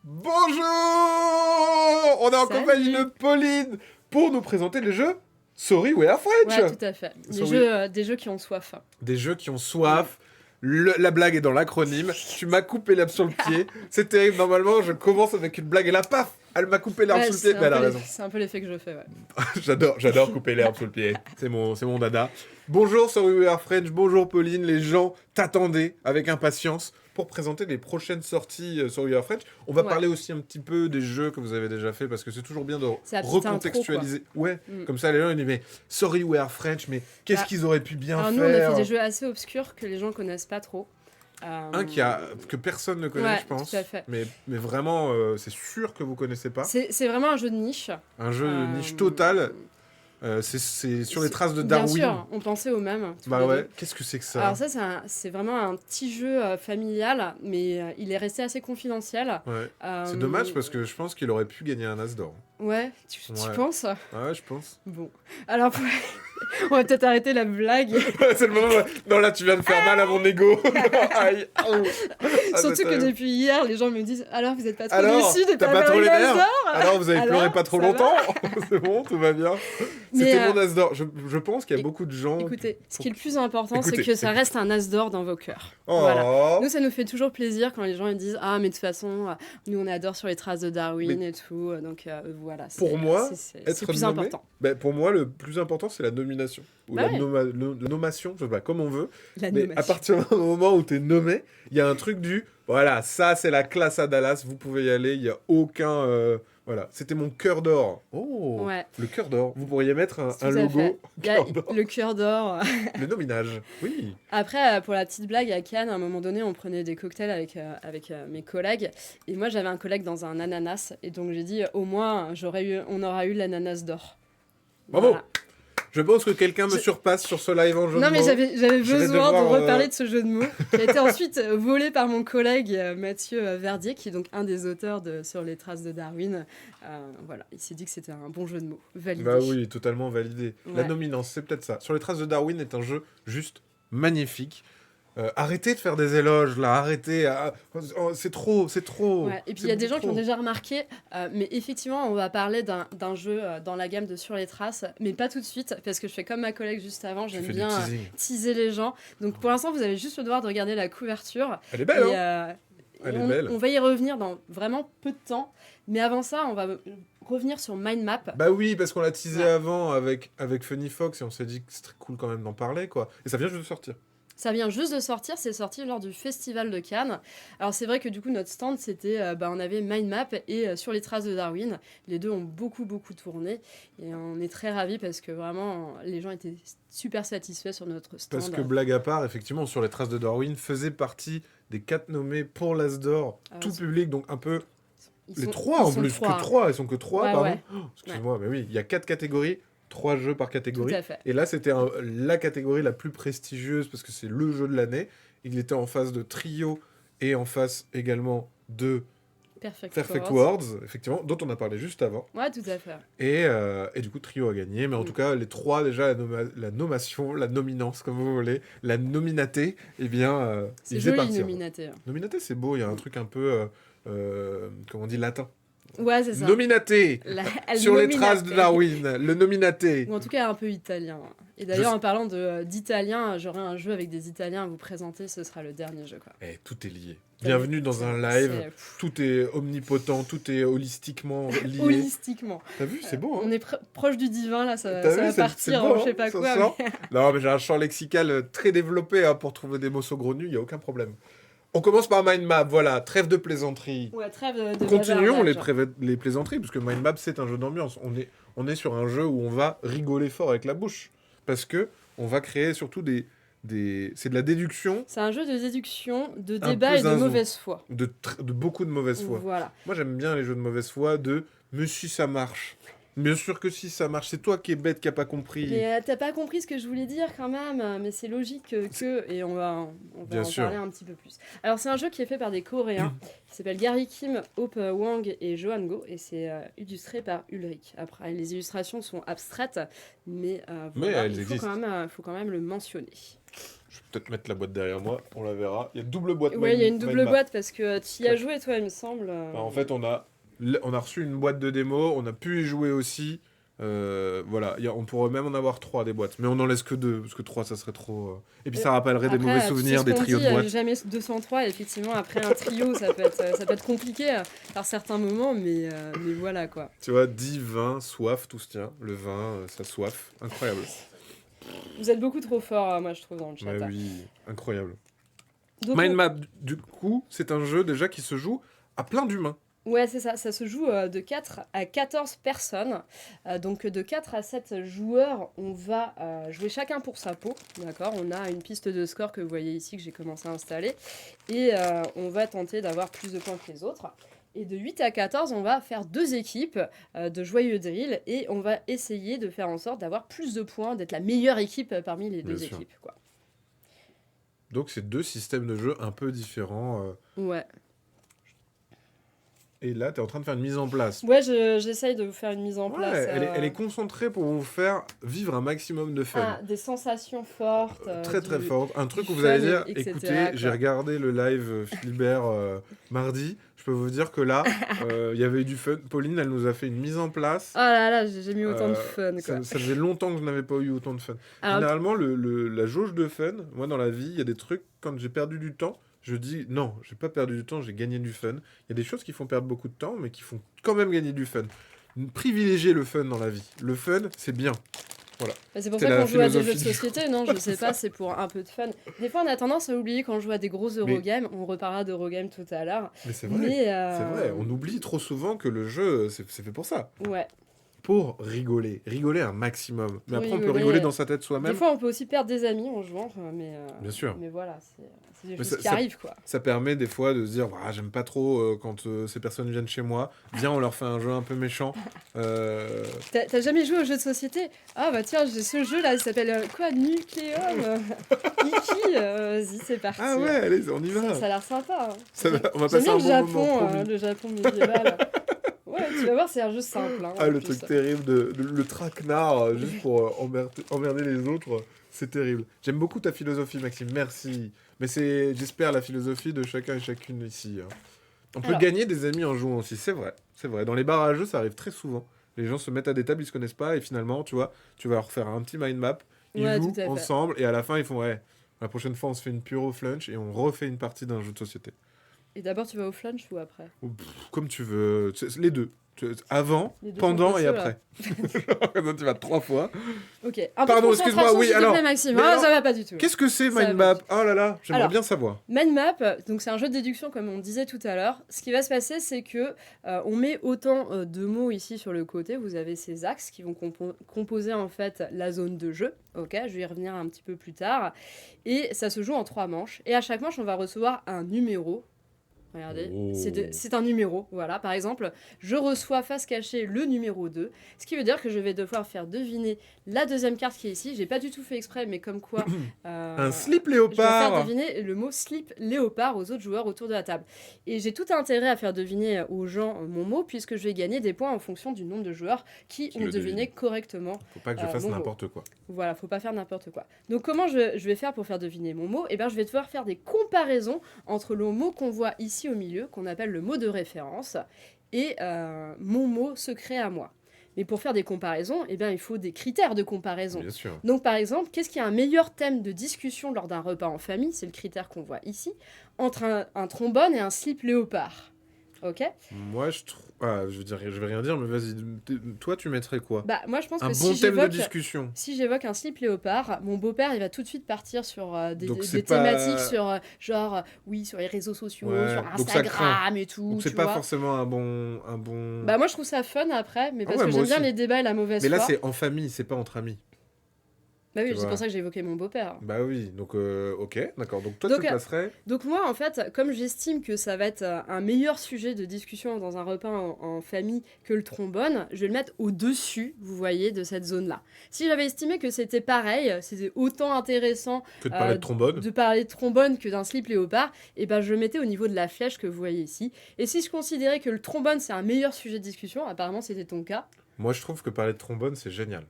Bonjour! On est en Salut. compagnie de Pauline pour nous présenter les jeux Sorry We Are French. Ouais, tout à fait. Des jeux qui ont soif. Des jeux qui ont soif. La blague est dans l'acronyme. Tu m'as coupé l'herbe sur le pied. C'est terrible. Normalement, je commence avec une blague et là, paf! Elle m'a coupé l'herbe Ouais, sous le pied. Mais elle a raison. c'est un peu l'effet que je fais, ouais. J'adore couper l'herbe sous le pied. C'est mon dada. Bonjour Sorry We Are French. Bonjour Pauline. Les gens t'attendaient avec impatience pour présenter les prochaines sorties sur We Are French. On va parler aussi un petit peu des jeux que vous avez déjà fait parce que c'est toujours bien de recontextualiser. Ouais, comme ça les gens ils disent mais Sorry We Are French, mais qu'est-ce qu'ils auraient pu bien faire. Nous on a fait des jeux assez obscurs que les gens connaissent pas trop. Que personne ne connaît, je pense. Tout à fait. Mais vraiment, c'est sûr que vous connaissez pas. C'est vraiment un jeu de niche. Un jeu de niche total. C'est sur les traces de Darwin. Bien sûr, on pensait au même. Bah ouais, qu'est-ce que c'est que ça? Alors ça, c'est vraiment un petit jeu familial, mais il est resté assez confidentiel. Ouais. C'est dommage parce que je pense qu'il aurait pu gagner un As d'or. Ouais, tu penses? Ouais, je pense. Bon, alors on va peut-être arrêter la blague. C'est le moment. Non, là, tu viens de faire mal à mon ego. Aïe. Surtout que depuis hier, les gens me disent alors vous êtes pas trop déçus de pas trop les nerfs. Alors vous avez pleuré pas trop longtemps. C'est bon, tout va bien. C'était mon As d'or. Je pense qu'il y a beaucoup de gens. Écoutez, ce qui est le plus important, c'est que ça reste un As d'or dans vos cœurs. Oh. Voilà. Nous, ça nous fait toujours plaisir quand les gens ils disent ah mais de toute façon, nous on adore sur les traces de Darwin et tout. Donc voilà. Pour moi, c'est le plus important. Pour moi, le plus important, c'est la nomination. Ou la nommation, je sais pas, comme on veut. Mais à partir du moment où tu es nommé, il y a un truc voilà, ça c'est la classe à Dallas, vous pouvez y aller, il n'y a aucun... Voilà, c'était mon cœur d'or. Oh, ouais. Le cœur d'or. Vous pourriez mettre un logo. Le cœur d'or. Le nominage, oui. Après, pour la petite blague, à Cannes, à un moment donné, on prenait des cocktails avec mes collègues. Et moi, j'avais un collègue dans un ananas. Et donc, j'ai dit, au moins, on aura eu l'ananas d'or. Bravo. Voilà. Je pense que quelqu'un me surpasse sur ce live en jeu de mots. Non, mais j'avais besoin de reparler de ce jeu de mots, qui a été ensuite volé par mon collègue Mathieu Verdier, qui est donc un des auteurs sur les traces de Darwin. Voilà, il s'est dit que c'était un bon jeu de mots, validé. Bah oui, totalement validé. Ouais. La nominance, c'est peut-être ça. Sur les traces de Darwin est un jeu juste magnifique. Arrêtez de faire des éloges, là, arrêtez. C'est trop. Ouais. Et puis il y a des gens qui ont déjà remarqué, mais effectivement, on va parler d'un jeu dans la gamme de Sur les traces, mais pas tout de suite, parce que je fais comme ma collègue juste avant, j'aime bien teaser les gens. Donc pour l'instant, vous avez juste le devoir de regarder la couverture. Elle est belle, Elle est belle. On va y revenir dans vraiment peu de temps, mais avant ça, on va revenir sur Mind Map. Bah oui, parce qu'on l'a teasé avant avec Funny Fox, et on s'est dit que c'était cool quand même d'en parler, quoi. Et ça vient juste de sortir. Ça vient juste de sortir, c'est sorti lors du Festival de Cannes. Alors c'est vrai que du coup notre stand c'était, on avait Mind Map et Sur les traces de Darwin. Les deux ont beaucoup tourné et on est très ravis parce que vraiment les gens étaient super satisfaits sur notre stand. Parce que blague à part, effectivement Sur les traces de Darwin faisait partie des 4 nommés pour l'As d'or, tout public, donc un peu... Ils sont que 3, ils sont que 3, pardon. Ouais. Oh, excuse-moi, mais oui, il y a 4 catégories. 3 jeux par catégorie. Tout à fait. Et là, c'était la catégorie la plus prestigieuse parce que c'est le jeu de l'année. Il était en face de Trio et en face également de Perfect Words, effectivement, dont on a parlé juste avant. Ouais, tout à fait. Et du coup, Trio a gagné. Mais en tout cas, les 3, déjà, la nomination, la nominance, comme vous voulez, la nominaté, eh bien, c'est joli, nominaté. Nominaté, c'est beau. Il y a un truc un peu, comment on dit, latin. Ouais, c'est ça. Nominaté sur les traces de Darwin, le nominaté. Ou en tout cas un peu italien. Et d'ailleurs, en parlant d'italien, j'aurai un jeu avec des Italiens à vous présenter, ce sera le dernier jeu, quoi. Tout est lié. Bienvenue dans un live, tout est omnipotent, tout est holistiquement lié. Holistiquement. T'as vu, c'est beau, hein. On est proche du divin, là, ça va partir, beau, je sais pas quoi. Mais... Non, mais j'ai un champ lexical très développé pour trouver des mots saugrenus, il n'y a aucun problème. On commence par Mind Map, voilà, trêve de plaisanterie. Ouais, trêve de Continuons les plaisanteries, parce que Mind Map, c'est un jeu d'ambiance. On est sur un jeu où on va rigoler fort avec la bouche. Parce que on va créer surtout c'est de la déduction. C'est un jeu de déduction, de débat et de mauvaise foi. De beaucoup de mauvaise foi. Voilà. Moi, j'aime bien les jeux de mauvaise foi mais si ça marche. Bien sûr que si ça marche, c'est toi qui es bête, qui n'a pas compris. Mais t'as pas compris ce que je voulais dire quand même, mais c'est logique et on va en parler un petit peu plus. Alors c'est un jeu qui est fait par des Coréens, qui s'appelle Gary Kim, Hope Wang et Johan Go, et c'est illustré par Ulrich. Après, les illustrations sont abstraites, mais voilà, il faut quand même le mentionner. Je vais peut-être mettre la boîte derrière moi, on la verra. Il y a une double boîte. Ouais, il y a une double Mind Map. boîte parce que tu y as joué, toi, il me semble. Enfin, en fait, on a reçu une boîte de démo, on a pu y jouer aussi. Voilà, on pourrait même en avoir 3 des boîtes, mais on en laisse que 2 parce que 3 ça serait trop. Et puis ça rappellerait des Après, mauvais tu sais souvenirs ce des qu'on trios dit, de boîtes. jamais 203, effectivement, après un trio, ça peut être compliqué par certains moments, mais voilà quoi. Tu vois, 10, 20, soif, tout se tient. Le vin, ça soif. Incroyable. Vous êtes beaucoup trop fort, moi je trouve, dans le chat. Ouais, oui, incroyable. Donc, Mind Map, du coup, c'est un jeu déjà qui se joue à plein d'humains. ouais, c'est ça se joue de 4 à 14 personnes. Donc de 4 à 7 joueurs, on va jouer chacun pour sa peau. D'accord. On a une piste de score que vous voyez ici que j'ai commencé à installer. Et on va tenter d'avoir plus de points que les autres. Et de 8 à 14, on va faire 2 équipes de joyeux drill. Et on va essayer de faire en sorte d'avoir plus de points, d'être la meilleure équipe parmi les Bien deux sûr. équipes, quoi. Donc c'est 2 systèmes de jeu un peu différents. Ouais. Et là, tu es en train de faire une mise en place. Ouais, j'essaye de vous faire une mise en Ouais, place. elle est concentrée pour vous faire vivre un maximum de fun. Des sensations fortes. Très très du- forte. Un truc du où vous fun, allez dire, etc., écoutez, quoi. j'ai regardé le live Philbert mardi. Je peux vous dire que là, il y avait eu du fun. Pauline, elle nous a fait une mise en place. Oh là là, j'ai mis autant de fun, quoi. Ça faisait longtemps que je n'avais pas eu autant de fun. Alors, Généralement, la jauge de fun, moi dans la vie, il y a des trucs, quand j'ai perdu du temps, je dis non, j'ai pas perdu du temps, j'ai gagné du fun. Il y a des choses qui font perdre beaucoup de temps, mais qui font quand même gagner du fun. Privilégier le fun dans la vie. Le fun, c'est bien. Voilà. bah, c'est pour c'est ça la qu'on joue à des jeux de philosophie du société, non? Je sais pas, c'est pour un peu de fun. Des fois, on a tendance à oublier quand on joue à des gros Eurogames. On reparlera d'Eurogame tout à l'heure. Mais c'est vrai. Mais, C'est vrai. On oublie trop souvent que le jeu, c'est fait pour ça. Ouais. Pour rigoler. Rigoler un maximum. Mais Pour après, on peut rigoler. rigoler dans sa tête Des soi-même. fois, on peut aussi perdre des amis en jouant, Bien sûr. mais voilà, c'est des Mais choses qui arrivent, quoi. Ça permet des fois de se dire ah, j'aime pas trop quand ces personnes viennent chez moi. Viens, on leur fait un jeu un peu méchant. T'as jamais joué au jeu de société? Ah bah tiens, j'ai ce jeu là, il s'appelle quoi? Nucléum Iki Vas-y, c'est parti. Ah ouais, allez, on y va. Ça a l'air sympa. Hein. On va J'aime passer bien un le bon moment. Japon, promis. le Japon médiéval. Ouais, tu vas voir, c'est un jeu simple. Hein, Ah, en le plus. truc terrible le traquenard juste pour emmerder les autres, c'est terrible. J'aime beaucoup ta philosophie, Maxime, merci. Mais c'est, j'espère, la philosophie de chacun et chacune ici. Hein. On peut Alors. gagner des amis en jouant aussi, c'est vrai. C'est vrai. Dans les bars à jeux, ça arrive très souvent. Les gens se mettent à des tables, ils se connaissent pas, et finalement, tu vois, tu vas leur faire un petit mind map, ils Ouais, jouent tout à fait. ensemble, et à la fin, ils font, ouais, la prochaine fois, on se fait une pure au flunch, et on refait une partie d'un jeu de société. Et d'abord, tu vas au flunch ou après? Ou, comme tu veux, les deux. Avant, Les deux pendant sont et précieux, après. Comme ça, tu vas 3 fois. Ok. Un peu Pardon, de excuse-moi, concentration, oui, s'il te alors, plaît, Maxime. mais Ah, alors, ça va pas du tout. Qu'est-ce que c'est Ça Mind va Map? Oh là là, j'aimerais Alors, bien savoir. Mind Map, donc c'est un jeu de déduction comme on disait tout à l'heure. Ce qui va se passer, c'est que on met autant de mots ici sur le côté. Vous avez ces axes qui vont composer en fait la zone de jeu. Ok, je vais y revenir un petit peu plus tard. Et ça se joue en 3 manches. Et à chaque manche, on va recevoir un numéro. Regardez, Oh. c'est un numéro. Voilà, par exemple, je reçois face cachée le numéro 2, ce qui veut dire que je vais devoir faire deviner la deuxième carte qui est ici. J'ai pas du tout fait exprès, mais comme quoi... Un slip je vais faire léopard. deviner le mot slip léopard aux autres joueurs autour de la table. Et j'ai tout intérêt à faire deviner aux gens mon mot, puisque je vais gagner des points en fonction du nombre de joueurs qui Qui ont le deviné devinent. correctement. Faut pas que je fasse mon mot. n'importe quoi. Voilà, faut pas faire n'importe quoi. Donc comment je vais faire pour faire deviner mon mot? Eh bien, je vais devoir faire des comparaisons entre le mot qu'on voit ici au milieu, qu'on appelle le mot de référence, et mon mot secret à moi. Mais pour faire des comparaisons, eh bien, il faut des critères de comparaison. Bien sûr. Donc par exemple, qu'est-ce qui est un meilleur thème de discussion lors d'un repas en famille? C'est le critère qu'on voit ici, entre un trombone et un slip léopard. Ok? Moi, je trouve... Ah, je vais rien dire, mais vas-y. Toi, tu mettrais quoi? Bah moi je pense Un que bon si thème de j'évoque... discussion. Si j'évoque un slip léopard, mon beau-père, il va tout de suite partir sur Donc, des c'est pas- thématiques sur, genre, oui, sur les réseaux sociaux, Ouais, sur donc ça craint. Instagram et tout, Donc c'est tu pas vois. forcément un bon... Bah moi, je trouve ça fun après, mais Ah parce ouais, que moi j'aime bien aussi. les débats et la mauvaise Mais là, foi. c'est en famille, c'est pas entre amis. Bah oui, tu c'est vois. pour ça que j'ai évoqué mon beau-père. Bah oui, donc ok, d'accord. Donc toi, Donc, tu placerais... Donc moi, en fait, comme j'estime que ça va être un meilleur sujet de discussion dans un repas en famille que le trombone, je vais le mettre au-dessus, vous voyez, de cette zone-là. Si j'avais estimé que c'était pareil, c'était autant intéressant Que de parler de trombone. de parler de trombone que d'un slip léopard, et ben je le mettais au niveau de la flèche que vous voyez ici. Et si je considérais que le trombone c'est un meilleur sujet de discussion, apparemment c'était ton cas. Moi, je trouve que parler de trombone, c'est génial.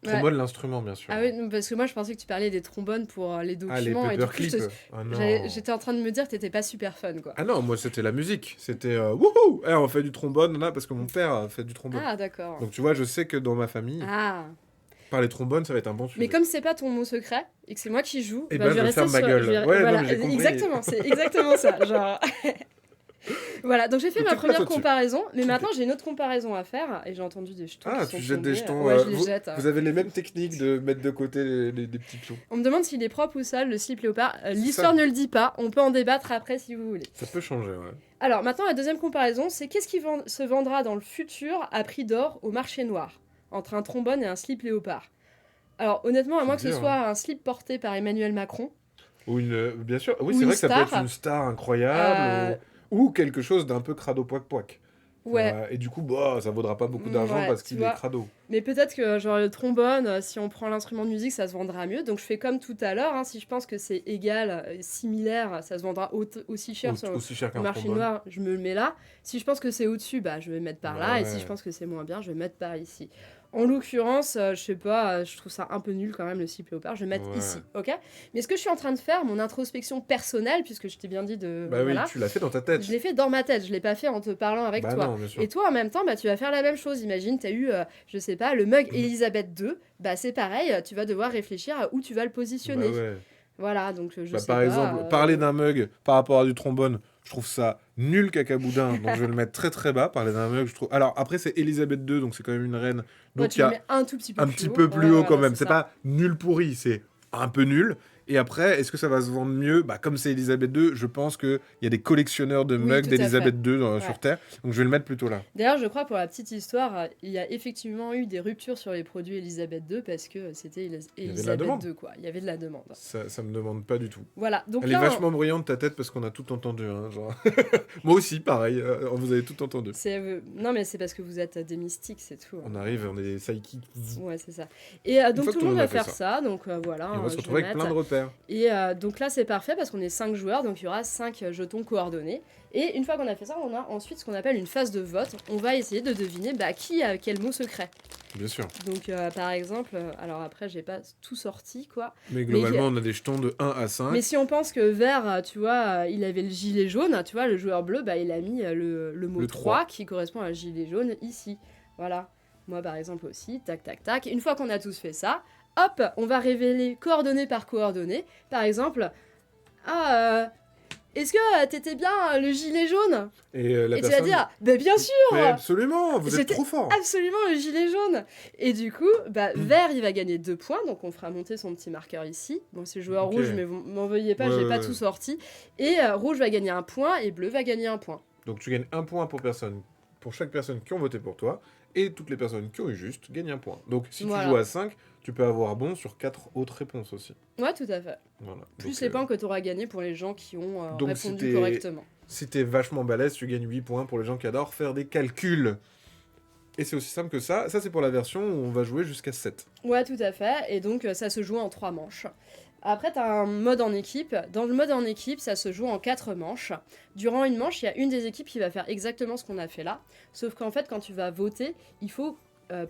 Trombone, l'instrument, bien sûr. Ah oui, non, parce que moi je pensais que tu parlais des trombones pour les documents. Les et du coup, paperclips. Ah non. j'étais en train de me dire que t'étais pas super fun, quoi. Ah non, moi c'était la musique. C'était wouhou, on fait du trombone là parce que mon père a fait du trombone. Ah, d'accord. Donc tu vois, je sais que dans ma famille, Ah. parler trombone, ça va être un bon sujet. Mais comme c'est pas ton mot secret et que c'est moi qui joue, Eh bah, ben, je vais rester ferme ma gueule. Ouais, voilà, non, mais j'ai compris. exactement, c'est exactement ça. Genre. Voilà, donc j'ai fait Donc, ma tu te passes première au-dessus. comparaison, mais maintenant j'ai une autre comparaison à faire et j'ai entendu des jetons. Ah, qui tu sont jettes des tombés. jetons. Ouais, je les jette. Vous avez les mêmes techniques de mettre de côté les petits pions. On me demande s'il est propre ou sale, le slip léopard. C'est L'histoire ça. ne le dit pas, on peut en débattre après si vous voulez. Ça peut changer, ouais. Alors maintenant, la deuxième comparaison, c'est qu'est-ce qui se vendra dans le futur à prix d'or au marché noir, entre un trombone et un slip léopard. Alors honnêtement, à C'est moins que ce dur, soit un slip porté par Emmanuel Macron, Ou bien sûr, oui, Ou c'est une vrai que ça peut star. être une star incroyable ou quelque chose d'un peu crado poic poic. ouais. Et du coup, bah, ça vaudra pas beaucoup d'argent Ouais, parce tu qu'il vois. est crado. Mais peut-être que genre le trombone, si on prend l'instrument de musique, ça se vendra mieux. Donc je fais comme tout à l'heure, hein, si je pense que c'est égal, similaire, ça se vendra aussi cher sur Aussi cher le qu'un marché trombone. noir, je me le mets là. Si je pense que c'est au-dessus, bah, je vais mettre par là. Ouais, Et si ouais. je pense que c'est moins bien, je vais mettre par ici. En l'occurrence, je sais pas, je trouve ça un peu nul quand même le slip léopard, je vais mettre Ouais. ici, ok. Mais ce que je suis en train de faire, mon introspection personnelle, puisque je t'ai bien dit de... Bah voilà, oui, tu l'as fait dans ta tête. je l'ai fait dans ma tête, je l'ai pas fait en te parlant avec Bah toi. non, bien sûr. Et toi, en même temps, bah, tu vas faire la même chose. Imagine, tu as eu, je sais pas, le mug Elisabeth II. Bah, c'est pareil, tu vas devoir réfléchir à où tu vas le positionner. Bah ouais. Voilà, donc je Bah, sais par pas. exemple, parler d'un mug par rapport à du trombone, je trouve ça nul cacaboudin, donc je vais le mettre très très bas. Parler d'un mug, je trouve. Alors après, c'est Elisabeth II, donc c'est quand même une reine. Ouais, Donc tu il y le a mets un tout petit peu un plus petit haut. peu plus Ouais, haut quand voilà, même. C'est ça. pas nul pourri, c'est un peu nul. Et après, est-ce que ça va se vendre mieux? Bah, comme c'est Elisabeth II, je pense qu'il y a des collectionneurs de Oui, mugs tout à d'Elisabeth fait. II Ouais. sur Terre, donc je vais le mettre plutôt là. D'ailleurs, je crois pour la petite histoire, il y a effectivement eu des ruptures sur les produits Elisabeth II parce que c'était y avait de la Elisabeth demande. II, quoi. Il y avait de la demande. Ça me demande pas du tout. Voilà, donc Elle là, est vachement bruyante ta tête parce qu'on a tout entendu. Hein, genre. Moi aussi, pareil, vous avez tout entendu. non, mais c'est parce que vous êtes des mystiques, c'est tout. On arrive, on est des psychics. Ouais, c'est ça. Et donc fois tout que le monde tout le monde a va fait faire ça. ça, donc voilà. Et on va se je retrouver vais avec mettre. plein de repères. Et donc là, c'est parfait parce qu'on est 5 joueurs, donc il y aura 5 jetons coordonnés. Et une fois qu'on a fait ça, on a ensuite ce qu'on appelle une phase de vote. On va essayer de deviner qui a quel mot secret. Bien sûr. Donc par exemple, alors après, j'ai pas tout sorti, quoi. Mais globalement, on a des jetons de 1 à 5. Mais si on pense que vert, tu vois, il avait le gilet jaune, tu vois, le joueur bleu, bah, il a mis le mot Le 3 qui correspond à gilet jaune ici. Voilà. Moi, par exemple, aussi, tac, tac, tac. Une fois qu'on a tous fait ça, hop, on va révéler coordonnée par coordonnée. Par exemple, est-ce que t'étais bien le gilet jaune? Et la Et tu vas personne... dire, bah bien sûr, Mais absolument, vous êtes J'étais trop fort. absolument le gilet jaune. Et du coup, bah, vert, il va gagner 2 points, donc on fera monter son petit marqueur ici. Bon, c'est joueur Ok. rouge, mais vous m'en veuillez pas, Ouais, j'ai ouais, pas ouais. tout sorti. Et rouge va gagner 1 point, et bleu va gagner 1 point. Donc tu gagnes 1 point pour chaque personne qui ont voté pour toi, et toutes les personnes qui ont eu juste gagnent 1 point. Donc si Voilà. tu joues à 5, tu peux avoir bon sur 4 autres réponses aussi. Ouais, tout à fait. Voilà. Plus Donc, les points que tu auras gagnés pour les gens qui ont donc, répondu c'était- correctement. Si t'es vachement balèze, tu gagnes 8 points pour les gens qui adorent faire des calculs. Et c'est aussi simple que ça. Ça, c'est pour la version où on va jouer jusqu'à 7. Ouais, tout à fait. Et donc, ça se joue en 3 manches. Après, tu as un mode en équipe. Dans le mode en équipe, ça se joue en 4 manches. Durant une manche, il y a une des équipes qui va faire exactement ce qu'on a fait là. Sauf qu'en fait, quand tu vas voter, il faut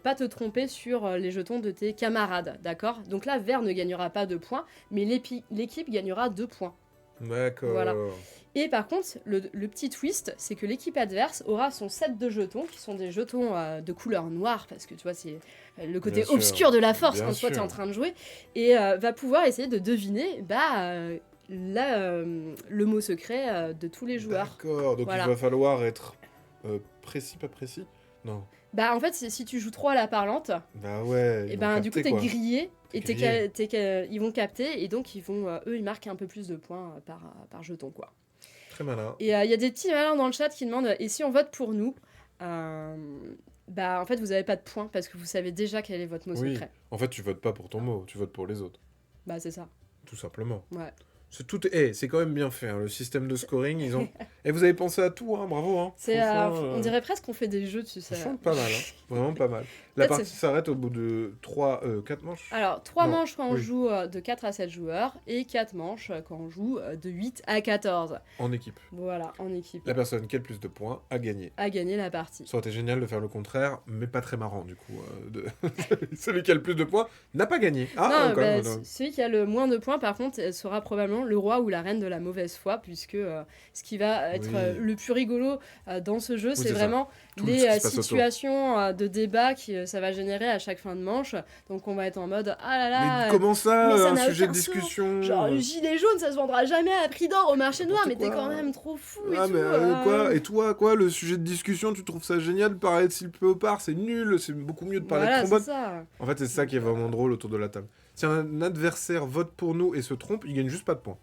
pas te tromper sur les jetons de tes camarades, d'accord? Donc là, vert ne gagnera pas de points, mais l'équipe gagnera 2 points. D'accord. Voilà. Et par contre, le petit twist, c'est que l'équipe adverse aura son set de jetons, qui sont des jetons de couleur noire, parce que tu vois, c'est le côté Bien sûr. obscur de la force Bien quand toi t'es sûr. en train de jouer, et va pouvoir essayer de deviner le mot secret de tous les joueurs. D'accord. Donc Voilà. il va falloir être précis, pas précis? Non. Bah en fait, si tu joues trop à la parlante, Bah ouais. et ils ben vont du coup capter, t'es quoi. grillé, et T'es grillé. ils vont capter, et donc eux ils marquent un peu plus de points par jeton, quoi. Très malin. Et il y a des petits malins dans le chat qui demandent et si on vote pour nous, bah en fait vous avez pas de points parce que vous savez déjà quel est votre mot Oui. secret. En fait, tu votes pas pour ton mot, tu votes pour les autres. Bah c'est ça. Tout simplement. Ouais. C'est quand même bien fait, hein, le système de scoring. Et vous avez pensé à tout, hein, bravo. Hein. On dirait presque qu'on fait des jeux, tu sais. Franchement, pas mal, hein. Vraiment pas mal. La partie s'arrête au bout de 4 manches. Alors, 3 manches quand on joue de 4 à 7 joueurs et 4 manches quand on joue de 8 à 14. En équipe. Voilà, en équipe. La personne qui a le plus de points a gagné. A gagné la partie. Ça aurait été génial de faire le contraire, mais pas très marrant du coup. Celui qui a le plus de points n'a pas gagné. Non, celui qui a le moins de points, par contre, sera probablement le roi ou la reine de la mauvaise foi, puisque ce qui va être le plus rigolo dans ce jeu, c'est vraiment les situations de débat que ça va générer à chaque fin de manche. Donc on va être en mode ah là là. Mais comment ça, un sujet de discussion genre le gilet jaune, ça se vendra jamais à prix d'or au marché noir, mais t'es quand même trop fou et tout. Quoi et toi, quoi, le sujet de discussion, tu trouves ça génial de parler de Sylph Léopard, c'est nul, c'est beaucoup mieux de parler de trombone. Ça. En fait, c'est ça qui est vraiment drôle autour de la table. Si un adversaire vote pour nous et se trompe, il gagne juste pas de points.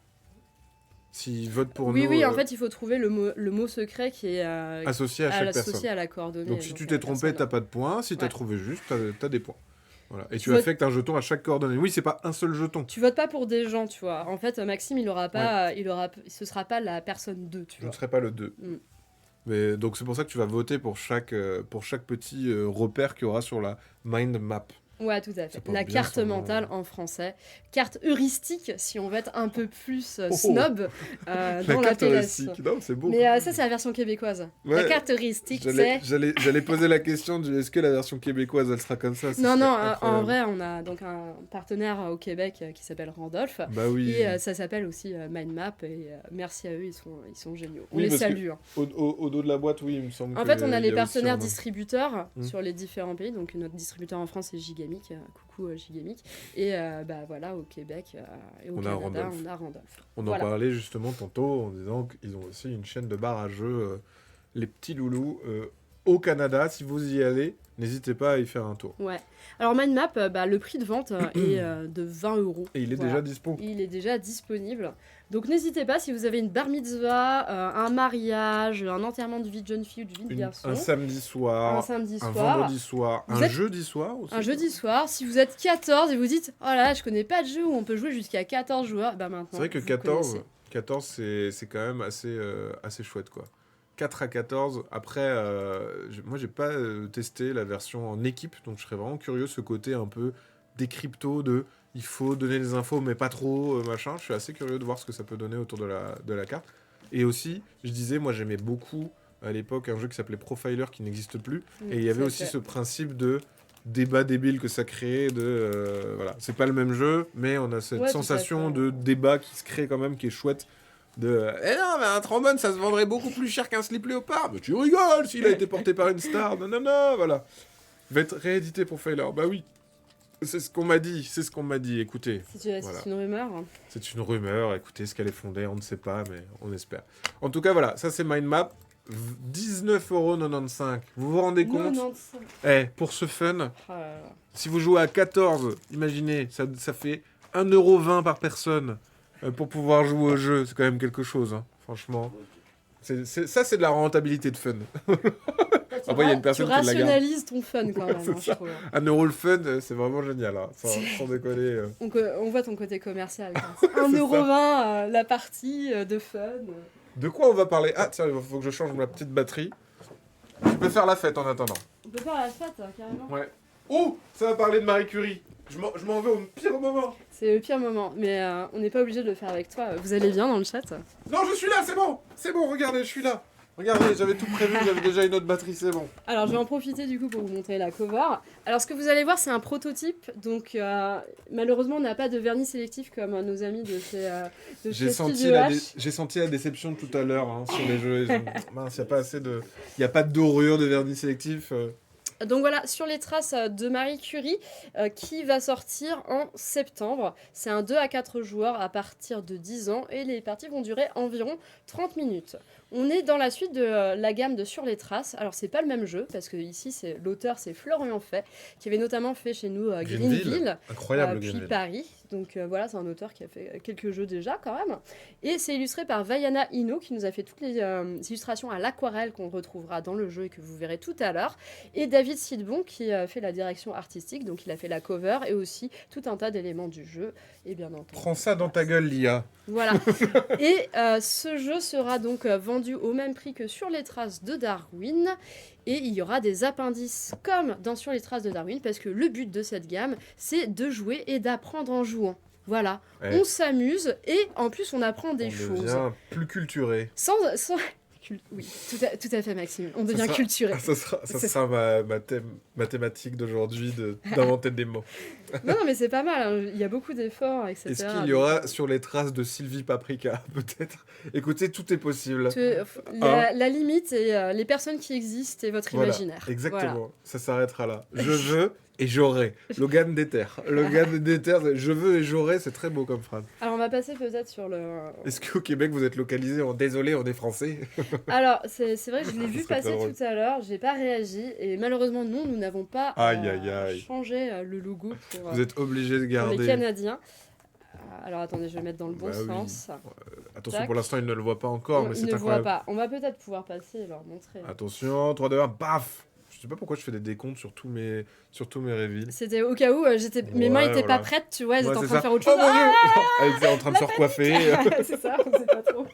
S'il vote pour nous... Oui, en fait, il faut trouver le mot secret qui est associé à chaque personne. Associé à la coordonnée. Donc si tu t'es trompé, t'as pas de points. Si t'as trouvé juste, t'as des points. Voilà. Et tu affectes un jeton à chaque coordonnée. Oui, c'est pas un seul jeton. Tu votes pas pour des gens, tu vois. En fait, Maxime, ce sera pas la personne 2, tu vois. Je ne serai pas le 2. Mais donc c'est pour ça que tu vas voter pour chaque petit repère qu'il y aura sur la mind map. Ouais, tout à fait. La carte mentale en français. Carte heuristique, si on veut être un peu plus snob dans la heuristique. Non, c'est beau. Mais ça, c'est la version québécoise. Ouais, la carte heuristique, c'est... J'allais poser la question de est-ce que la version québécoise, elle sera comme ça? Non, en vrai, on a donc un partenaire au Québec qui s'appelle Randolph. Bah oui. Et ça s'appelle aussi Mind Map. Et merci à eux, ils sont géniaux. On les salue. Hein. Au dos de la boîte, oui, il me semble. En fait, on a les partenaires distributeurs sur les différents pays. Donc notre distributeur en France, c'est Gigamic. Coucou Gigamic. Et voilà, au Québec et au Canada, on a Randolph. On en parlait justement tantôt en disant qu'ils ont aussi une chaîne de bars à jeux, les petits loulous, au Canada. Si vous y allez, n'hésitez pas à y faire un tour. Ouais. Alors Mindmap, le prix de vente est de 20 €. Et il est déjà dispo. Il est déjà disponible. Donc n'hésitez pas, si vous avez une bar mitzvah, un mariage, un enterrement de vie de jeune fille ou de vie de garçon. Un samedi soir. Un vendredi soir. Jeudi soir aussi. Un jeudi soir. Si vous êtes 14 et vous dites « Oh là là, je connais pas de jeu où on peut jouer jusqu'à 14 joueurs », maintenant c'est vrai que 14 c'est quand même assez chouette, quoi. 4 à 14. Après, moi, j'ai pas testé la version en équipe, donc je serais vraiment curieux, ce côté un peu décrypto de il faut donner des infos, mais pas trop, machin. Je suis assez curieux de voir ce que ça peut donner autour de la carte. Et aussi, je disais, moi, j'aimais beaucoup, à l'époque, un jeu qui s'appelait Profiler, qui n'existe plus. Et il y avait aussi ce principe de débat débile que ça crée, voilà. C'est pas le même jeu, mais on a cette sensation de débat qui se crée quand même, qui est chouette. Eh non, mais un trombone, ça se vendrait beaucoup plus cher qu'un slip léopard. Mais tu rigoles, s'il a été porté par une star. Non, voilà. Il va être réédité pour Failer. Bah oui. C'est ce qu'on m'a dit, écoutez. C'est une rumeur. C'est une rumeur, écoutez, est-ce qu'elle est fondée, on ne sait pas, mais on espère. En tout cas, voilà, ça c'est Mind Map. 19,95 €. Vous vous rendez compte? Pour ce fun, si vous jouez à 14, imaginez, ça fait 1,20 € par personne. Pour pouvoir jouer au jeu, c'est quand même quelque chose, hein, franchement. Ça, c'est de la rentabilité de fun. Après, il y a une personne qui la garde. Tu rationalises ton fun quand même. Hein, je trouve. 1 € le fun, c'est vraiment génial, hein, sans déconner. On voit ton côté commercial. 1,20 € la partie de fun. De quoi on va parler? Ah, tiens, il faut que je change ma petite batterie. Je peux faire la fête en attendant. On peut faire la fête, carrément. Ouais. Oh, ça va parler de Marie Curie. Je m'en vais au pire moment. C'est le pire moment, mais on n'est pas obligé de le faire avec toi. Vous allez bien dans le chat? Non, je suis là, c'est bon, regardez, je suis là. Regardez, j'avais tout prévu, j'avais déjà une autre batterie, c'est bon. Alors, je vais en profiter du coup pour vous montrer la cover. Alors, ce que vous allez voir, c'est un prototype. Donc, malheureusement, on n'a pas de vernis sélectif comme nos amis de chez J'ai senti la déception tout à l'heure sur les jeux. Mince, il n'y a pas de dorure de vernis sélectif. Donc voilà, sur les traces de Marie Curie, qui va sortir en septembre. C'est un 2 à 4 joueurs à partir de 10 ans et les parties vont durer environ 30 minutes. On est dans la suite de la gamme de Sur les traces. Alors, c'est pas le même jeu, parce que ici, l'auteur, c'est Florian Fay, qui avait notamment fait chez nous Greenville, Incroyable, puis Greenville. Paris. Donc voilà, c'est un auteur qui a fait quelques jeux déjà, quand même. Et c'est illustré par Vaiana Hino, qui nous a fait toutes les illustrations à l'aquarelle qu'on retrouvera dans le jeu et que vous verrez tout à l'heure. Et David Sidbon, qui fait la direction artistique, donc il a fait la cover et aussi tout un tas d'éléments du jeu. Et bien entendu. Prends ça dans ta gueule, l'IA. Voilà. Et ce jeu sera donc vendu au même prix que Sur les traces de Darwin. Et il y aura des appendices comme dans Sur les traces de Darwin, parce que le but de cette gamme, c'est de jouer et d'apprendre en jouant. Voilà, Ouais. on s'amuse et en plus on apprend des On choses. devient plus culturé. Sans... Oui, tout à fait Maxime, on devient culturé. Ça sera ma thématique d'aujourd'hui, d'inventer des mots. Non, mais c'est pas mal, hein. Il y a beaucoup d'efforts, etc. Est-ce qu'il y aura sur les traces de Sylvie Paprika, peut-être? Écoutez, tout est possible. La limite est les personnes qui existent et votre imaginaire. Exactement, voilà. Ça s'arrêtera là. Je veux et j'aurai. Logan Déter. Logan Déter, je veux et j'aurai, c'est très beau comme phrase. Alors on va passer peut-être sur le... Est-ce qu'au Québec vous êtes localisé en désolé, on est français? Alors c'est vrai que je l'ai vu serait passer tout à l'heure, j'ai pas réagi et malheureusement non, nous n'avons pas changé le logo pour, vous êtes obligé de garder. pour les Canadiens. Alors attendez, je vais le mettre dans le bon sens. Attention, pour l'instant ils ne le voient pas encore, mais c'est incroyable. Ils ne voient pas, on va peut-être pouvoir passer et leur montrer. Attention, 3, 2, 1, baf! Je sais pas pourquoi je fais des décomptes sur tous mes reveals. C'était au cas où mes mains étaient pas prêtes, tu vois, elles étaient en train de faire autre chose. Oh mon Dieu! Elle était en train de se recoiffer. C'est ça, on sait pas trop.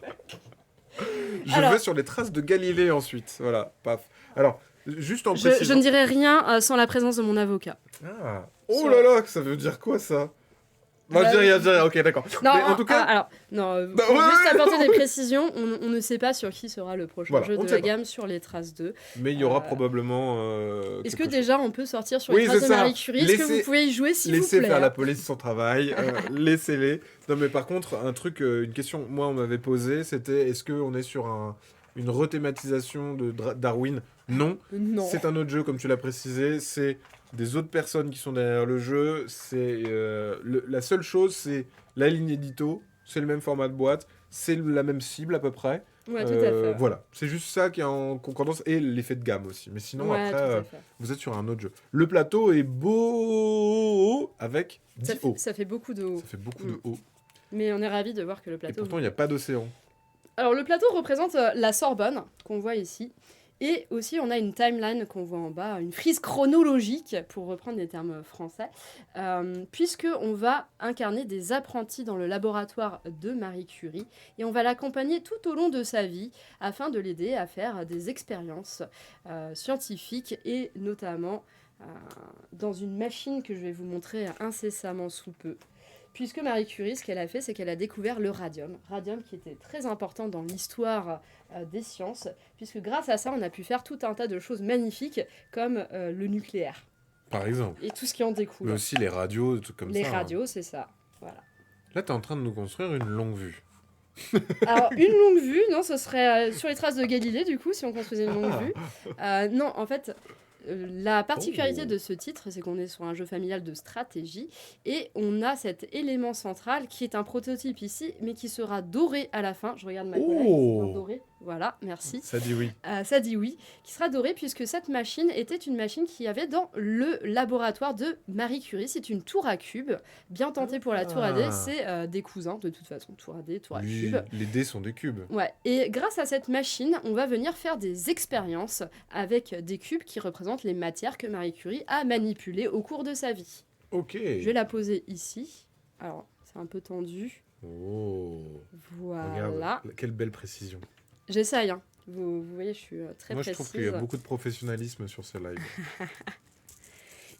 Je vais sur les traces de Galilée ensuite. Voilà, paf. Alors, juste en précisant... Je ne dirai rien sans la présence de mon avocat. Ah. Oh là là, ça veut dire quoi ça? Non, je dis rien, ok, d'accord. Non, mais en tout cas... alors, non, pour juste apporter des précisions, on ne sait pas sur qui sera le prochain jeu de la gamme Sur les traces 2. Mais il y aura probablement... Est-ce que déjà on peut sortir Sur les traces de Marie Curie? Est-ce que vous pouvez y jouer s'il vous plaît? Laissez faire la police son travail, laissez-les. Non mais par contre, un truc, une question, moi on m'avait posé, c'était est-ce qu'on est sur une rethématisation de Darwin? Non. C'est un autre jeu comme tu l'as précisé, c'est des autres personnes qui sont derrière le jeu, c'est la seule chose, c'est la ligne édito, c'est le même format de boîte, c'est la même cible à peu près. Ouais, tout à fait. Voilà, c'est juste ça qui est en concordance et l'effet de gamme aussi. Mais sinon, après, vous êtes sur un autre jeu. Le plateau est beau avec 10 hauts. Ça fait beaucoup de haut. Ça fait beaucoup de haut. Mais on est ravis de voir que le plateau... Et pourtant, il n'y a pas d'océan. Alors, le plateau représente la Sorbonne, qu'on voit ici. Et aussi, on a une timeline qu'on voit en bas, une frise chronologique, pour reprendre des termes français, puisqu'on va incarner des apprentis dans le laboratoire de Marie Curie, et on va l'accompagner tout au long de sa vie, afin de l'aider à faire des expériences scientifiques, et notamment dans une machine que je vais vous montrer incessamment sous peu. Puisque Marie Curie, ce qu'elle a fait, c'est qu'elle a découvert le radium. Radium qui était très important dans l'histoire des sciences, puisque grâce à ça, on a pu faire tout un tas de choses magnifiques, comme le nucléaire. Par exemple. Et tout ce qui en découle. Mais aussi les radios, des trucs comme ça. Les radios, c'est ça. Voilà. Là, tu es en train de nous construire une longue vue. Alors, une longue vue, non, ce serait sur les traces de Galilée, du coup, si on construisait une longue vue. Non, en fait... La particularité de ce titre, c'est qu'on est sur un jeu familial de stratégie et on a cet élément central qui est un prototype ici, mais qui sera doré à la fin. Je regarde ma collègue, doré. Voilà, merci. Ça dit oui. Ça dit oui, qui sera doré puisque cette machine était une machine qu'il y avait dans le laboratoire de Marie Curie. C'est une tour à cubes, bien tentée pour la tour à dés. C'est des cousins, de toute façon, tour à dés, tour à cubes. Les dés sont des cubes. Ouais, et grâce à cette machine, on va venir faire des expériences avec des cubes qui représentent les matières que Marie Curie a manipulées au cours de sa vie. Ok. Je vais la poser ici. Alors, c'est un peu tendu. Oh. Voilà. Regarde, quelle belle précision. J'essaye, hein. Vous voyez, je suis très précise. Moi, je trouve qu'il y a beaucoup de professionnalisme sur ce live.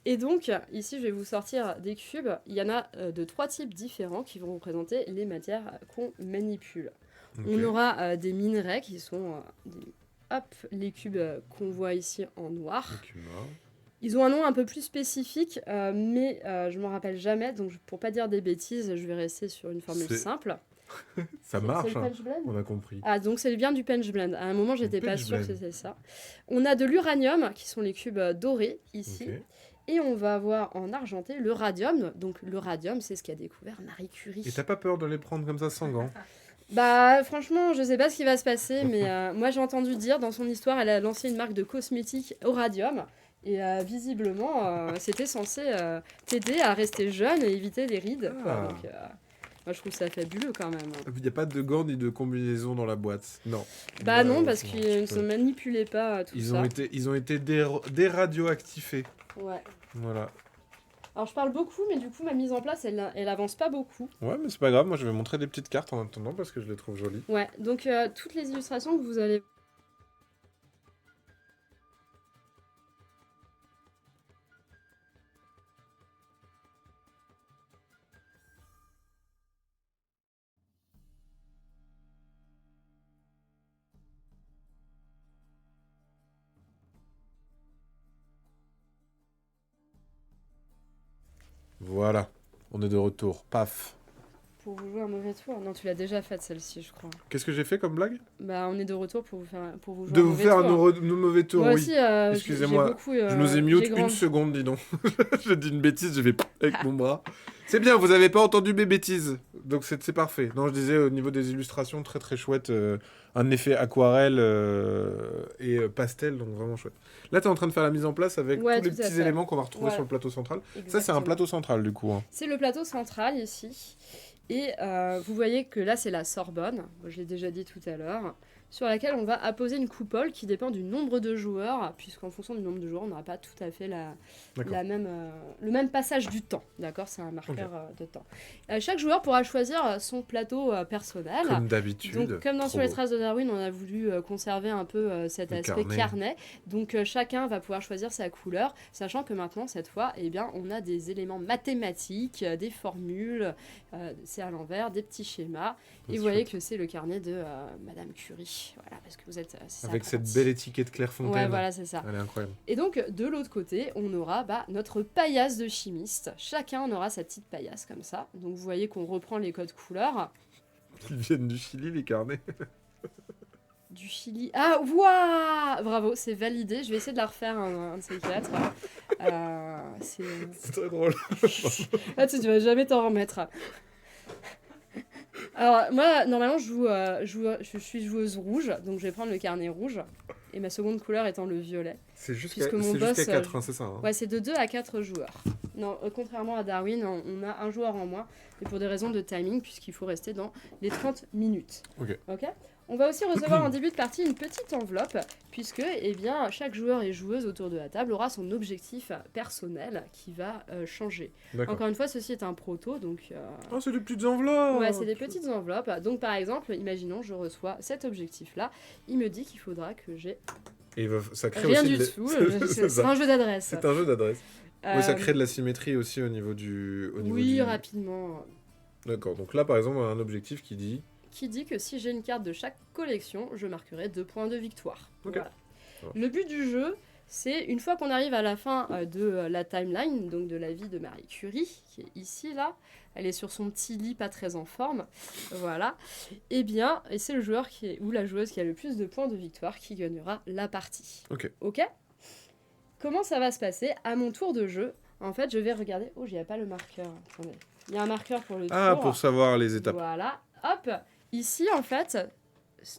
Et donc, ici, je vais vous sortir des cubes. Il y en a de 3 types différents qui vont représenter les matières qu'on manipule. Okay. On aura des minerais qui sont les cubes qu'on voit ici en noir. Ils ont un nom un peu plus spécifique, mais je ne m'en rappelle jamais. Donc, pour ne pas dire des bêtises, je vais rester sur une formule simple. Ça marche, hein. On a compris. Ah, donc c'est bien du Punch Blend. À un moment, j'étais pas sûre que c'était ça. On a de l'uranium, qui sont les cubes dorés, ici. Okay. Et on va avoir en argenté le radium. Donc le radium, c'est ce qu'a découvert Marie Curie. Et t'as pas peur de les prendre comme ça sans gants? Bah, franchement, je sais pas ce qui va se passer, mais moi j'ai entendu dire dans son histoire, elle a lancé une marque de cosmétiques au radium. Et visiblement, c'était censé t'aider à rester jeune et éviter les rides. Quoi. Ah. Donc, moi je trouve ça fabuleux quand même. Il n'y a pas de gants ni de combinaison dans la boîte. Non. Bah non, parce Malheureusement. qu'ils ne se manipulaient pas tout Ils ça. ont été déradioactifés. Ouais. Voilà. Alors je parle beaucoup, mais du coup ma mise en place, elle avance pas beaucoup. Ouais, mais c'est pas grave. Moi, je vais montrer des petites cartes en attendant parce que je les trouve jolies. Ouais, donc toutes les illustrations que vous allez... Voilà. On est de retour. Paf. Pour vous jouer un mauvais tour. Non, tu l'as déjà faite celle-ci, je crois. Qu'est-ce que j'ai fait comme blague? Bah, on est de retour pour vous jouer De un vous mauvais faire tour. nos mauvais tours, Moi oui. aussi, Excusez-moi, j'ai beaucoup, Je nous ai mute j'ai une grandi. seconde, dis donc. J'ai dit une bêtise, j'ai fait avec mon bras. C'est bien, vous avez pas entendu mes bêtises. Donc c'est parfait. Non, je disais au niveau des illustrations, très très chouette. Un effet aquarelle et pastel, donc vraiment chouette. Là, tu es en train de faire la mise en place avec Ouais, tous les tout à petits fait. éléments qu'on va retrouver Ouais. sur le plateau central. Ça, c'est un Exactement. plateau central du coup. Hein. C'est le plateau central ici. Et vous voyez que là, c'est la Sorbonne, je l'ai déjà dit tout à l'heure, sur laquelle on va apposer une coupole qui dépend du nombre de joueurs, puisqu'en fonction du nombre de joueurs, on n'aura pas tout à fait D'accord. le même passage du temps. D'accord, c'est un marqueur de temps. Chaque joueur pourra choisir son plateau personnel. Comme d'habitude. Donc, comme dans Trop Sur les beau. traces de Darwin, on a voulu conserver un peu cet Le aspect carnet. carnet. Donc, chacun va pouvoir choisir sa couleur, sachant que maintenant, cette fois, eh bien, on a des éléments mathématiques, des formules, c'est à l'envers, des petits schémas. C'est Et vous voyez chouette. que c'est le carnet de Madame Curie. Voilà, parce que vous êtes... c'est Avec cette apprenti. belle étiquette Clairefontaine. Ouais, voilà, c'est ça. Elle est incroyable. Et donc, de l'autre côté, on aura notre paillasse de chimiste. Chacun on aura sa petite paillasse comme ça. Donc, vous voyez qu'on reprend les codes couleurs. Ils viennent du Chili, les carnets. Du Chili. Ah, waouh! Bravo, c'est validé. Je vais essayer de la refaire un de ces quatre. C'est... C'est très drôle. Ah, tu vas jamais t'en remettre. Alors, moi, normalement, je suis joueuse rouge, donc je vais prendre le carnet rouge. Et ma seconde couleur étant le violet. C'est jusqu'à Puisque mon boss, 4, hein, c'est ça. Hein. Ouais, c'est de 2 à 4 joueurs. Non, contrairement à Darwin, on a un joueur en moins. Et pour des raisons de timing, puisqu'il faut rester dans les 30 minutes. Ok. On va aussi recevoir en début de partie une petite enveloppe, puisque eh bien, chaque joueur et joueuse autour de la table aura son objectif personnel qui va changer. D'accord. Encore une fois, ceci est un proto, donc... Oh, c'est des petites enveloppes. Ouais, c'est des petites enveloppes. Donc par exemple, imaginons, je reçois cet objectif-là. Il me dit qu'il faudra que j'ai Et ça crée rien aussi du de tout. C'est C'est ça. un jeu d'adresse. C'est un jeu d'adresse. Oui, ça Euh, crée de la symétrie aussi au niveau du. Oui, rapidement. D'accord. Donc là, par exemple, on a un objectif qui dit. Qui dit que si j'ai une carte de chaque collection, je marquerai 2 points de victoire. Ok. Voilà. Ça va. Le but du jeu, c'est une fois qu'on arrive à la fin de la timeline, donc de la vie de Marie Curie, qui est ici, là, elle est sur son petit lit pas très en forme, voilà, et bien, et c'est le joueur ou la joueuse qui a le plus de points de victoire qui gagnera la partie. Ok. Comment ça va se passer? À mon tour de jeu, en fait, je vais regarder... Oh, j'y a pas le marqueur, attendez. Il y a un marqueur pour le Ah, tour. pour savoir les étapes. Voilà, hop. Ici, en fait,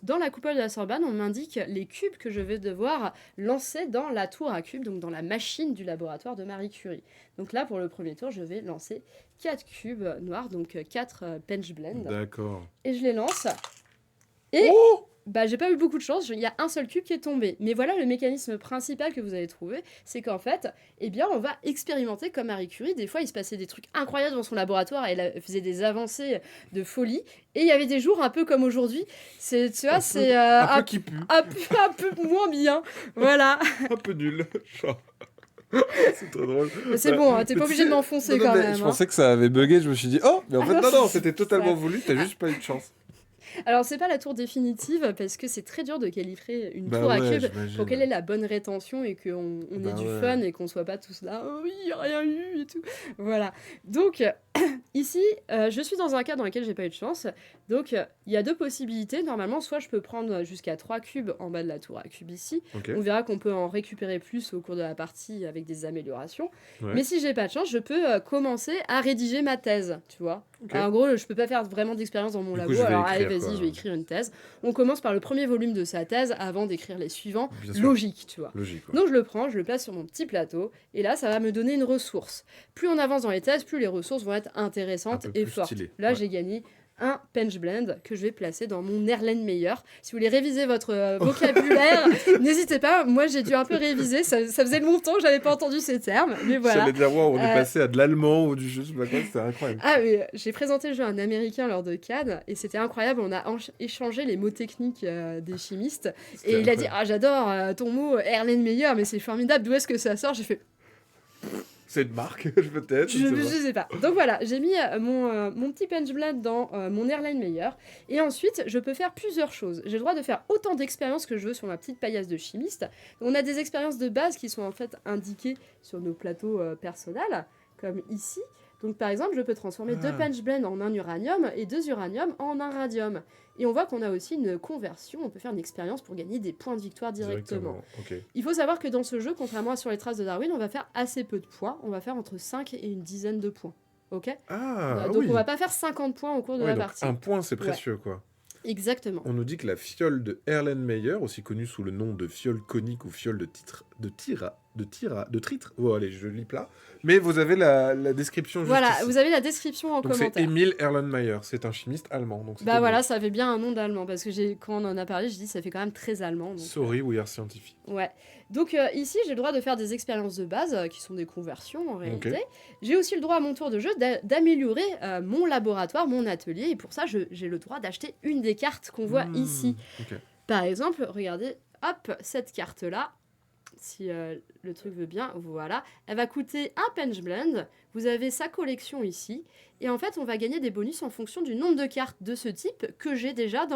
dans la coupole de la Sorbonne, on m'indique les cubes que je vais devoir lancer dans la tour à cubes, donc dans la machine du laboratoire de Marie Curie. Donc là, pour le premier tour, je vais lancer 4 cubes noirs, donc 4 Punch Blend. D'accord. Et je les lance. Et Oh bah, j'ai pas eu beaucoup de chance, il y a un seul cube qui est tombé. Mais voilà le mécanisme principal que vous allez trouver, c'est qu'en fait, eh bien, on va expérimenter comme Marie Curie. Des fois, il se passait des trucs incroyables dans son laboratoire, elle faisait des avancées de folie. Et il y avait des jours un peu comme aujourd'hui. Tu vois, c'est un peu qui pue. un peu moins bien. Voilà. Un peu nul. Genre. C'est trop drôle. C'est bon, hein, t'es Mais pas tu obligé de sais- m'enfoncer non, quand mais même. Je hein. pensais que ça avait bugué, je me suis dit, oh, mais en fait, Ah non, non, non, c'était totalement ça- voulu, t'as juste pas eu de chance. Alors, c'est pas la tour définitive parce que c'est très dur de calibrer une Bah tour à ouais, cubes j'imagine. pour qu'elle ait la bonne rétention et qu'on ait Bah du ouais. fun et qu'on soit pas tous là, oh oui, y a rien eu et tout. Voilà. Donc, Ici, je suis dans un cas dans lequel j'ai pas eu de chance. Donc, il y a 2 possibilités. Normalement, soit je peux prendre jusqu'à 3 cubes en bas de la tour à cubes ici. Ok. On verra qu'on peut en récupérer plus au cours de la partie avec des améliorations. Ouais. Mais si j'ai pas de chance, je peux commencer à rédiger ma thèse, tu vois. Ok. Alors, en gros, je peux pas faire vraiment d'expérience dans mon Du coup, labo. je vais Alors, allez, écrire, vas-y, quoi. je vais écrire une thèse. On commence par le premier volume de sa thèse avant d'écrire les suivants. Bien sûr. Logique, tu vois. Logique. Ouais. Donc je le prends, je le place sur mon petit plateau, et là ça va me donner une ressource. Plus on avance dans les thèses, plus les ressources vont être intéressantes Un peu et plus fortes. stylé, Là ouais. j'ai gagné un Penge Blend que je vais placer dans mon Erlenmeyer. Si vous voulez réviser votre vocabulaire, n'hésitez pas. Moi j'ai dû un peu réviser, ça faisait longtemps que j'avais pas entendu ces termes, mais voilà. J'allais dire, wow, on est passé à de l'allemand ou du je sais pas quoi, c'était incroyable. Ah, mais j'ai présenté le jeu à un Américain lors de Cannes et c'était incroyable. On a échangé les mots techniques des chimistes C'était et il a dit incroyable. ah j'adore ton mot Erlenmeyer, mais c'est formidable. D'où est-ce que ça sort? J'ai fait C'est une marque, peut-être. je sais pas. Donc voilà, j'ai mis mon petit Penge Blend dans mon Erlenmeyer et ensuite je peux faire plusieurs choses. J'ai le droit de faire autant d'expériences que je veux sur ma petite paillasse de chimiste. On a des expériences de base qui sont en fait indiquées sur nos plateaux personnels, comme ici. Donc par exemple, je peux transformer 2 Penge Blend en un uranium et 2 uranium en un radium. Et on voit qu'on a aussi une conversion, on peut faire une expérience pour gagner des points de victoire directement. Ok. Il faut savoir que dans ce jeu, contrairement à sur les traces de Darwin, on va faire assez peu de points, on va faire entre 5 et une dizaine de points. Ok. Ah, Donc oui. on va pas faire 50 points au cours de Ouais, la donc partie. un point, c'est Ouais. précieux, quoi. Exactement. On nous dit que la fiole de Erlenmeyer, aussi connue sous le nom de fiole conique ou fiole de tritre. Oh, allez, je lis plat. Mais vous avez la description juste Voilà, ici. vous avez la description en Donc c'est commentaire. Emil Erlenmeyer, c'est un chimiste allemand. Donc Bah voilà, ça fait bien un nom d'allemand parce que quand on en a parlé, je dis ça fait quand même très allemand. Donc, Sorry, we are scientific. ouais. Donc ici, j'ai le droit de faire des expériences de base qui sont des conversions en réalité. Ok. J'ai aussi le droit à mon tour de jeu d'améliorer mon laboratoire, mon atelier. Et pour ça, j'ai le droit d'acheter une des cartes qu'on voit ici. Ok. Par exemple, regardez, hop, cette carte-là. Si le truc veut bien, voilà. Elle va coûter un Penge Blend. Vous avez sa collection ici. Et en fait, on va gagner des bonus en fonction du nombre de cartes de ce type que j'ai déjà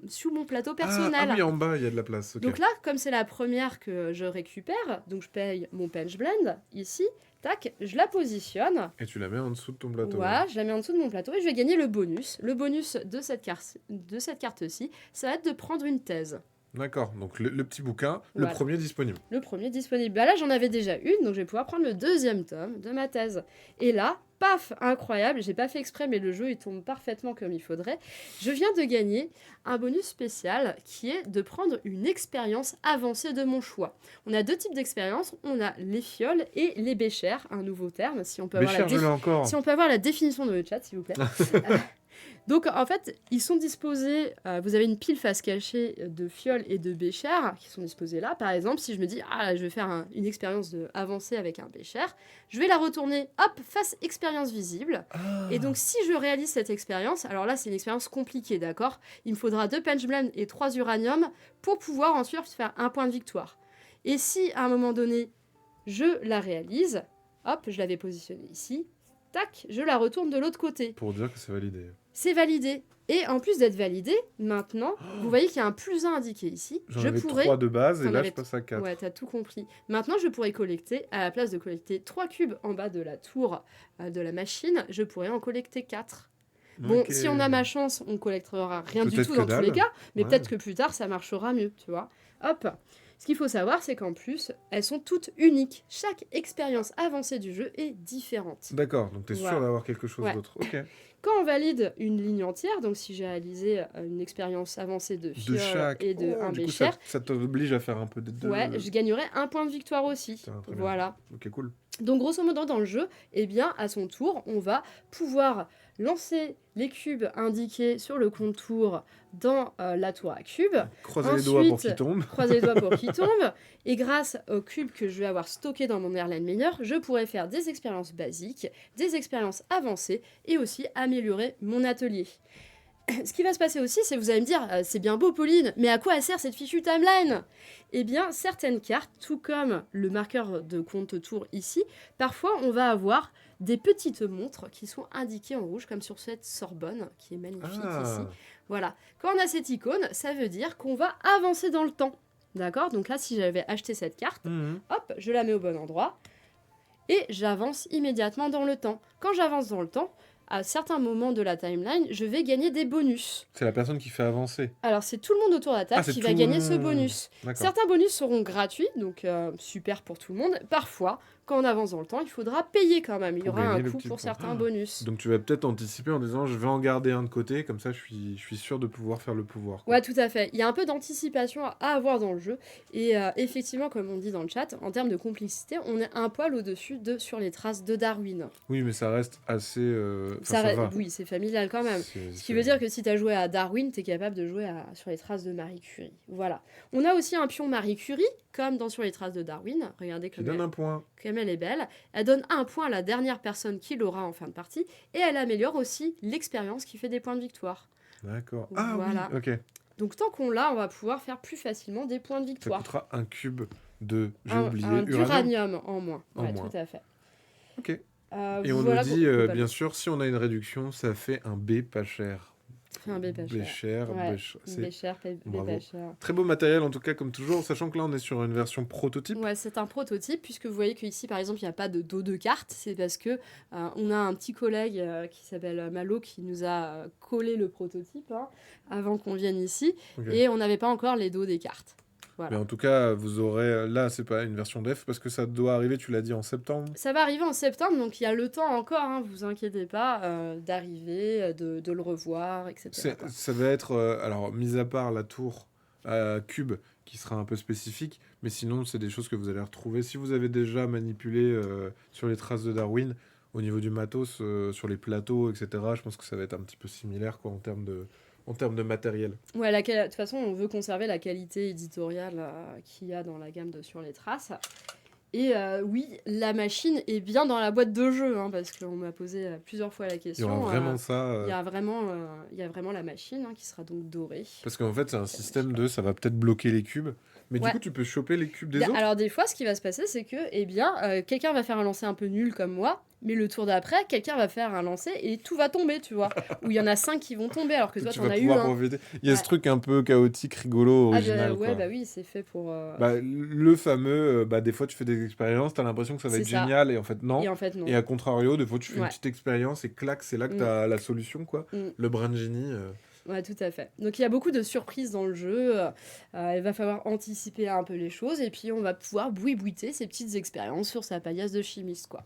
sous mon plateau personnel. Ah oui, en bas, il y a de la place. ok. Donc là, comme c'est la première que je récupère, donc je paye mon Penge Blend ici. Tac, je la positionne. Et tu la mets en dessous de ton plateau. Voilà, je la mets en dessous de mon plateau et je vais gagner le bonus. Le bonus de cette carte-ci, ça va être de prendre une thèse. D'accord, donc le petit bouquin, Voilà. le premier disponible. Le premier disponible. Bah là, j'en avais déjà une, donc je vais pouvoir prendre le 2e tome de ma thèse. Et là, paf, incroyable, j'ai pas fait exprès, mais le jeu, il tombe parfaitement comme il faudrait. Je viens de gagner un bonus spécial qui est de prendre une expérience avancée de mon choix. On a 2 types d'expériences, on a les fioles et les béchères, un nouveau terme, si on peut avoir Bécher, je l'ai encore. si on peut avoir la définition dans le chat, s'il vous plaît. Donc, en fait, ils sont disposés... vous avez une pile face cachée de fioles et de béchères qui sont disposées là. Par exemple, si je me dis, je vais faire une expérience avancée avec un bécher, je vais la retourner, hop, face expérience visible. Ah. Et donc, si je réalise cette expérience, alors là, c'est une expérience compliquée, d'accord? Il me faudra 2 Penge Blend et 3 uranium pour pouvoir ensuite faire un point de victoire. Et si, à un moment donné, je la réalise, hop, je l'avais positionnée ici, tac, je la retourne de l'autre côté. Pour dire que c'est validé. C'est validé. Et en plus d'être validé, maintenant, vous voyez qu'il y a un plus 1 indiqué ici. J'en je avais pourrais... 3 de base et T'en là avais je passe à 4. Ouais, t'as tout compris. Maintenant, je pourrais collecter, à la place de collecter 3 cubes en bas de la tour de la machine, je pourrais en collecter 4. Bon, Ok. si on a ma chance, on collectera rien du Peut-être tout que dans tous les dalle. cas, mais Ouais. peut-être que plus tard, ça marchera mieux, tu vois. Hop. Ce qu'il faut savoir, c'est qu'en plus, elles sont toutes uniques. Chaque expérience avancée du jeu est différente. D'accord, donc t'es Voilà. sûr d'avoir quelque chose Ouais. d'autre. Ok. Quand on valide une ligne entière, donc si j'ai réalisé une expérience avancée de De fiole chaque. et de un du coup, bécher, ça t'oblige à faire un peu de deux. ouais, je gagnerai un point de victoire aussi. Putain, très bien. Voilà. Ok, cool. Donc grosso modo dans le jeu, eh bien à son tour, on va pouvoir lancer les cubes indiqués sur le contour dans la tour à cubes, Croisez les doigts pour Ensuite, qu'il tombe. croiser les doigts pour qu'ils tombent, et grâce aux cubes que je vais avoir stockés dans mon Erlenmeyer, je pourrai faire des expériences basiques, des expériences avancées, et aussi améliorer mon atelier. Ce qui va se passer aussi, c'est que vous allez me dire, c'est bien beau Pauline, mais à quoi elle sert cette fichue timeline? Eh bien, certaines cartes, tout comme le marqueur de compte tour ici, parfois on va avoir des petites montres qui sont indiquées en rouge, comme sur cette Sorbonne, qui est magnifique ici. Voilà. Quand on a cette icône, ça veut dire qu'on va avancer dans le temps. D'accord? Donc là, si j'avais acheté cette carte, Mhm. hop, je la mets au bon endroit. et j'avance immédiatement dans le temps. Quand j'avance dans le temps, à certains moments de la timeline, je vais gagner des bonus. C'est la personne qui fait avancer. Alors, c'est tout le monde autour de la table c'est qui tout va le gagner ce monde. bonus. D'accord. Certains bonus seront gratuits, donc super pour tout le monde. Parfois, quand on avance dans le temps, il faudra payer quand même. Il y Pour aura un gagner le coût petit pour point. certains bonus. Donc tu vas peut-être anticiper en disant je vais en garder un de côté, comme ça je suis sûr de pouvoir faire le pouvoir. Quoi. Ouais, tout à fait. Il y a un peu d'anticipation à avoir dans le jeu. Et effectivement, comme on dit dans le chat, en termes de complicité, on est un poil au-dessus de Sur les traces de Darwin. Oui, mais ça reste assez... ça va. Oui, c'est familial quand même. C'est- Ce qui veut c'est- dire que si tu as joué à Darwin, tu es capable de jouer Sur les traces de Marie Curie. Voilà. On a aussi un pion Marie Curie, comme dans Sur les traces de Darwin. Regardez Qui comme donne un point. elle est belle. Elle donne un point à la dernière personne qui l'aura en fin de partie. Et elle améliore aussi l'expérience qui fait des points de victoire. D'accord. Voilà. Oui, ok. Donc tant qu'on l'a, on va pouvoir faire plus facilement des points de Ça victoire. coûtera un cube de... J'ai un oublié. d'uranium en moins. En Ouais, moins. tout à fait. Ok. Et voilà, on nous dit, bien sûr, si on a une réduction, ça fait un B pas cher. Un B pas cher. Ouais, C'est B cher, B Bravo. pas cher. très beau matériel, en tout cas, comme toujours, sachant que là, on est sur une version prototype. Ouais, c'est un prototype, puisque vous voyez qu'ici, par exemple, il n'y a pas de dos de carte. C'est parce que on a un petit collègue qui s'appelle Malo qui nous a collé le prototype avant qu'on vienne ici. Ok. Et on n'avait pas encore les dos des cartes. Voilà. Mais en tout cas, vous aurez... Là, c'est pas une version dev, parce que ça doit arriver, tu l'as dit, en septembre. Ça va arriver en septembre, donc il y a le temps encore, vous inquiétez pas, d'arriver, de le revoir, etc. Ça va être... alors, mis à part la tour cube, qui sera un peu spécifique, mais sinon, c'est des choses que vous allez retrouver. Si vous avez déjà manipulé sur les traces de Darwin, au niveau du matos, sur les plateaux, etc., je pense que ça va être un petit peu similaire, quoi, en termes de matériel. Ouais, de toute façon, on veut conserver la qualité éditoriale qu'il y a dans la gamme de Sur les traces. Et oui, la machine est bien dans la boîte de jeu, parce qu'on m'a posé plusieurs fois la Il y question. aura vraiment ça. Il y a vraiment la machine qui sera donc dorée. Parce qu'en fait, c'est un système de... Ça va peut-être bloquer les cubes. Mais Ouais. du coup, tu peux choper les cubes des autres. Alors des fois, ce qui va se passer, c'est que, quelqu'un va faire un lancer un peu nul comme moi, mais le tour d'après, quelqu'un va faire un lancer et tout va tomber, tu vois. Où il y en a 5 qui vont tomber, alors que toi, tu t'en vas as eu pouvoir un. profiter. Il y a Ouais. ce truc un peu chaotique, rigolo, original. Ouais, quoi. bah oui, c'est fait pour... Le fameux, des fois tu fais des expériences, t'as l'impression que ça va C'est être ça. génial, et en fait non. Et en fait, non. Et à contrario, des fois tu fais une Ouais. petite expérience et clac, c'est là que Mm. t'as la solution, quoi. Mm. Le brin de génie. Ouais, tout à fait. Donc il y a beaucoup de surprises dans le jeu. Il va falloir anticiper un peu les choses et puis on va pouvoir boui-boiter ces petites expériences sur sa paillasse de chimiste, quoi.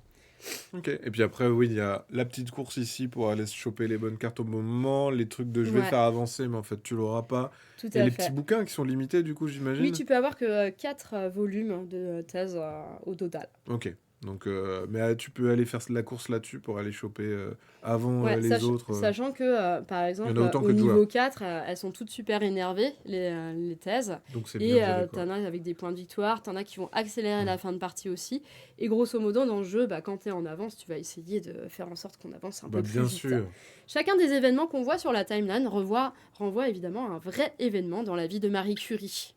Ok. Et puis après, oui, il y a la petite course ici pour aller se choper les bonnes cartes au bon moment, les trucs de je vais Ouais. faire avancer, mais en fait tu l'auras pas. Tout Et à les fait. petits bouquins qui sont limités, du coup, j'imagine. Oui, tu peux avoir que 4 volumes de thèse au total. Ok. Donc, mais tu peux aller faire la course là-dessus pour aller choper avant Ouais, les autres. sachant que, par exemple, autant au que de niveau joueurs. 4, elles sont toutes super énervées, les thèses. Donc c'est Et bien géré, quoi. t'en as avec des points de victoire, t'en as qui vont accélérer Mm. la fin de partie aussi. Et grosso modo, dans le jeu, quand t'es en avance, tu vas essayer de faire en sorte qu'on avance un peu plus Bien vite. sûr. Chacun des événements qu'on voit sur la timeline renvoie évidemment à un vrai événement dans la vie de Marie Curie.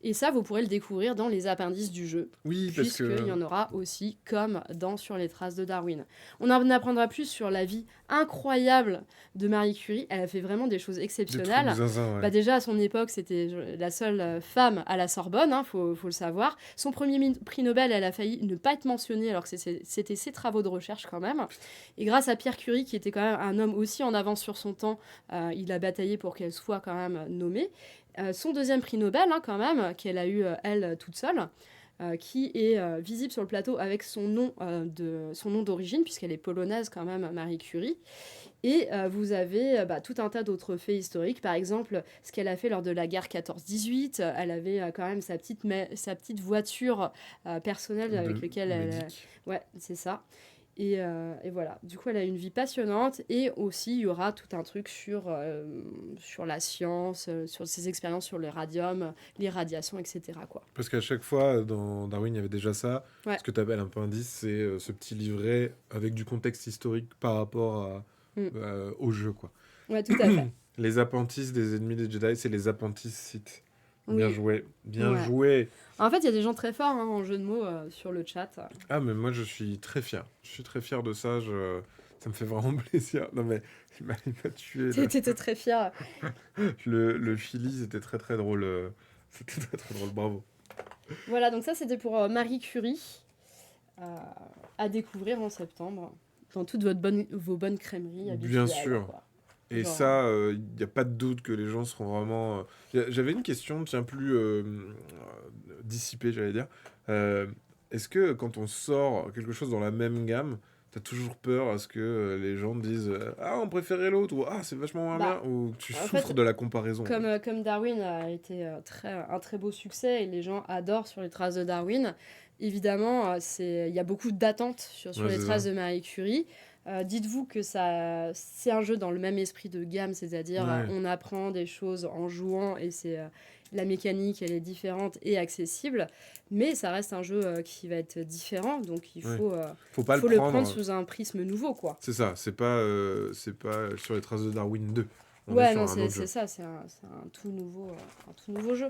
Et ça, vous pourrez le découvrir dans les appendices du jeu, Oui, parce puisqu'il que... y en aura aussi comme dans Sur les traces de Darwin. On en apprendra plus sur la vie incroyable de Marie Curie. Elle a fait vraiment des choses Des exceptionnelles. trucs zinzin, ouais. Déjà, à son époque, c'était la seule femme à la Sorbonne, faut le savoir. Son premier prix Nobel, elle a failli ne pas être mentionnée, alors que c'était ses travaux de recherche quand même. Et grâce à Pierre Curie, qui était quand même un homme aussi en avance sur son temps, il a bataillé pour qu'elle soit quand même nommée. Son deuxième prix Nobel, quand même, qu'elle a eu, elle, toute seule, qui est visible sur le plateau avec son nom d'origine, puisqu'elle est polonaise quand même, Marie Curie. Et vous avez tout un tas d'autres faits historiques. Par exemple, ce qu'elle a fait lors de la guerre 14-18. Elle avait quand même sa petite voiture personnelle avec laquelle elle... Médic. Ouais, c'est ça. Et voilà. Du coup, elle a une vie passionnante. Et aussi, il y aura tout un truc sur la science, sur ses expériences sur le radium, les radiations, etc., quoi. Parce qu'à chaque fois, dans Darwin, il y avait déjà ça. Ouais. Ce que tu appelles un peu indice, c'est ce petit livret avec du contexte historique par rapport au jeu, quoi. Ouais, tout à fait. Les appendices des ennemis des Jedi, c'est les appendices Sith. Bien Oui. joué. Bien Ouais. joué. En fait, il y a des gens très forts en jeu de mots sur le chat. Ah, mais moi, je suis très fier. Je suis très fier de ça. Ça me fait vraiment plaisir. Non, mais il m'a tué. là. T'étais très fier. Le Philly, c'était très, très drôle. C'était très, très drôle. Bravo. Voilà, donc ça, c'était pour Marie Curie. à découvrir en septembre dans toutes vos bonnes crèmeries habituelles. Bien sûr. Quoi. Et Genre, ça, il n'y a pas de doute que les gens seront vraiment... J'avais une question, tiens, plus dissipée, j'allais dire. Est-ce que quand on sort quelque chose dans la même gamme, t'as toujours peur à ce que les gens disent ah, on préférait l'autre, ou ah, c'est vachement moins Bah, bien, ou tu en souffres fait, de la comparaison? comme Darwin a été un très beau succès et les gens adorent Sur les traces de Darwin, évidemment, il y a beaucoup d'attentes sur Ouais, les c'est traces ça. de Marie Curie. Dites-vous que c'est un jeu dans le même esprit de gamme, c'est-à-dire Ouais. on apprend des choses en jouant et la mécanique elle est différente et accessible, mais ça reste un jeu qui va être différent, donc il Ouais. faut, Faut pas faut le le prendre prendre. sous un prisme nouveau, quoi. C'est ça, c'est pas sur les traces de Darwin 2. On est Ouais, sur non, un autre jeu. c'est ça, c'est un tout nouveau jeu.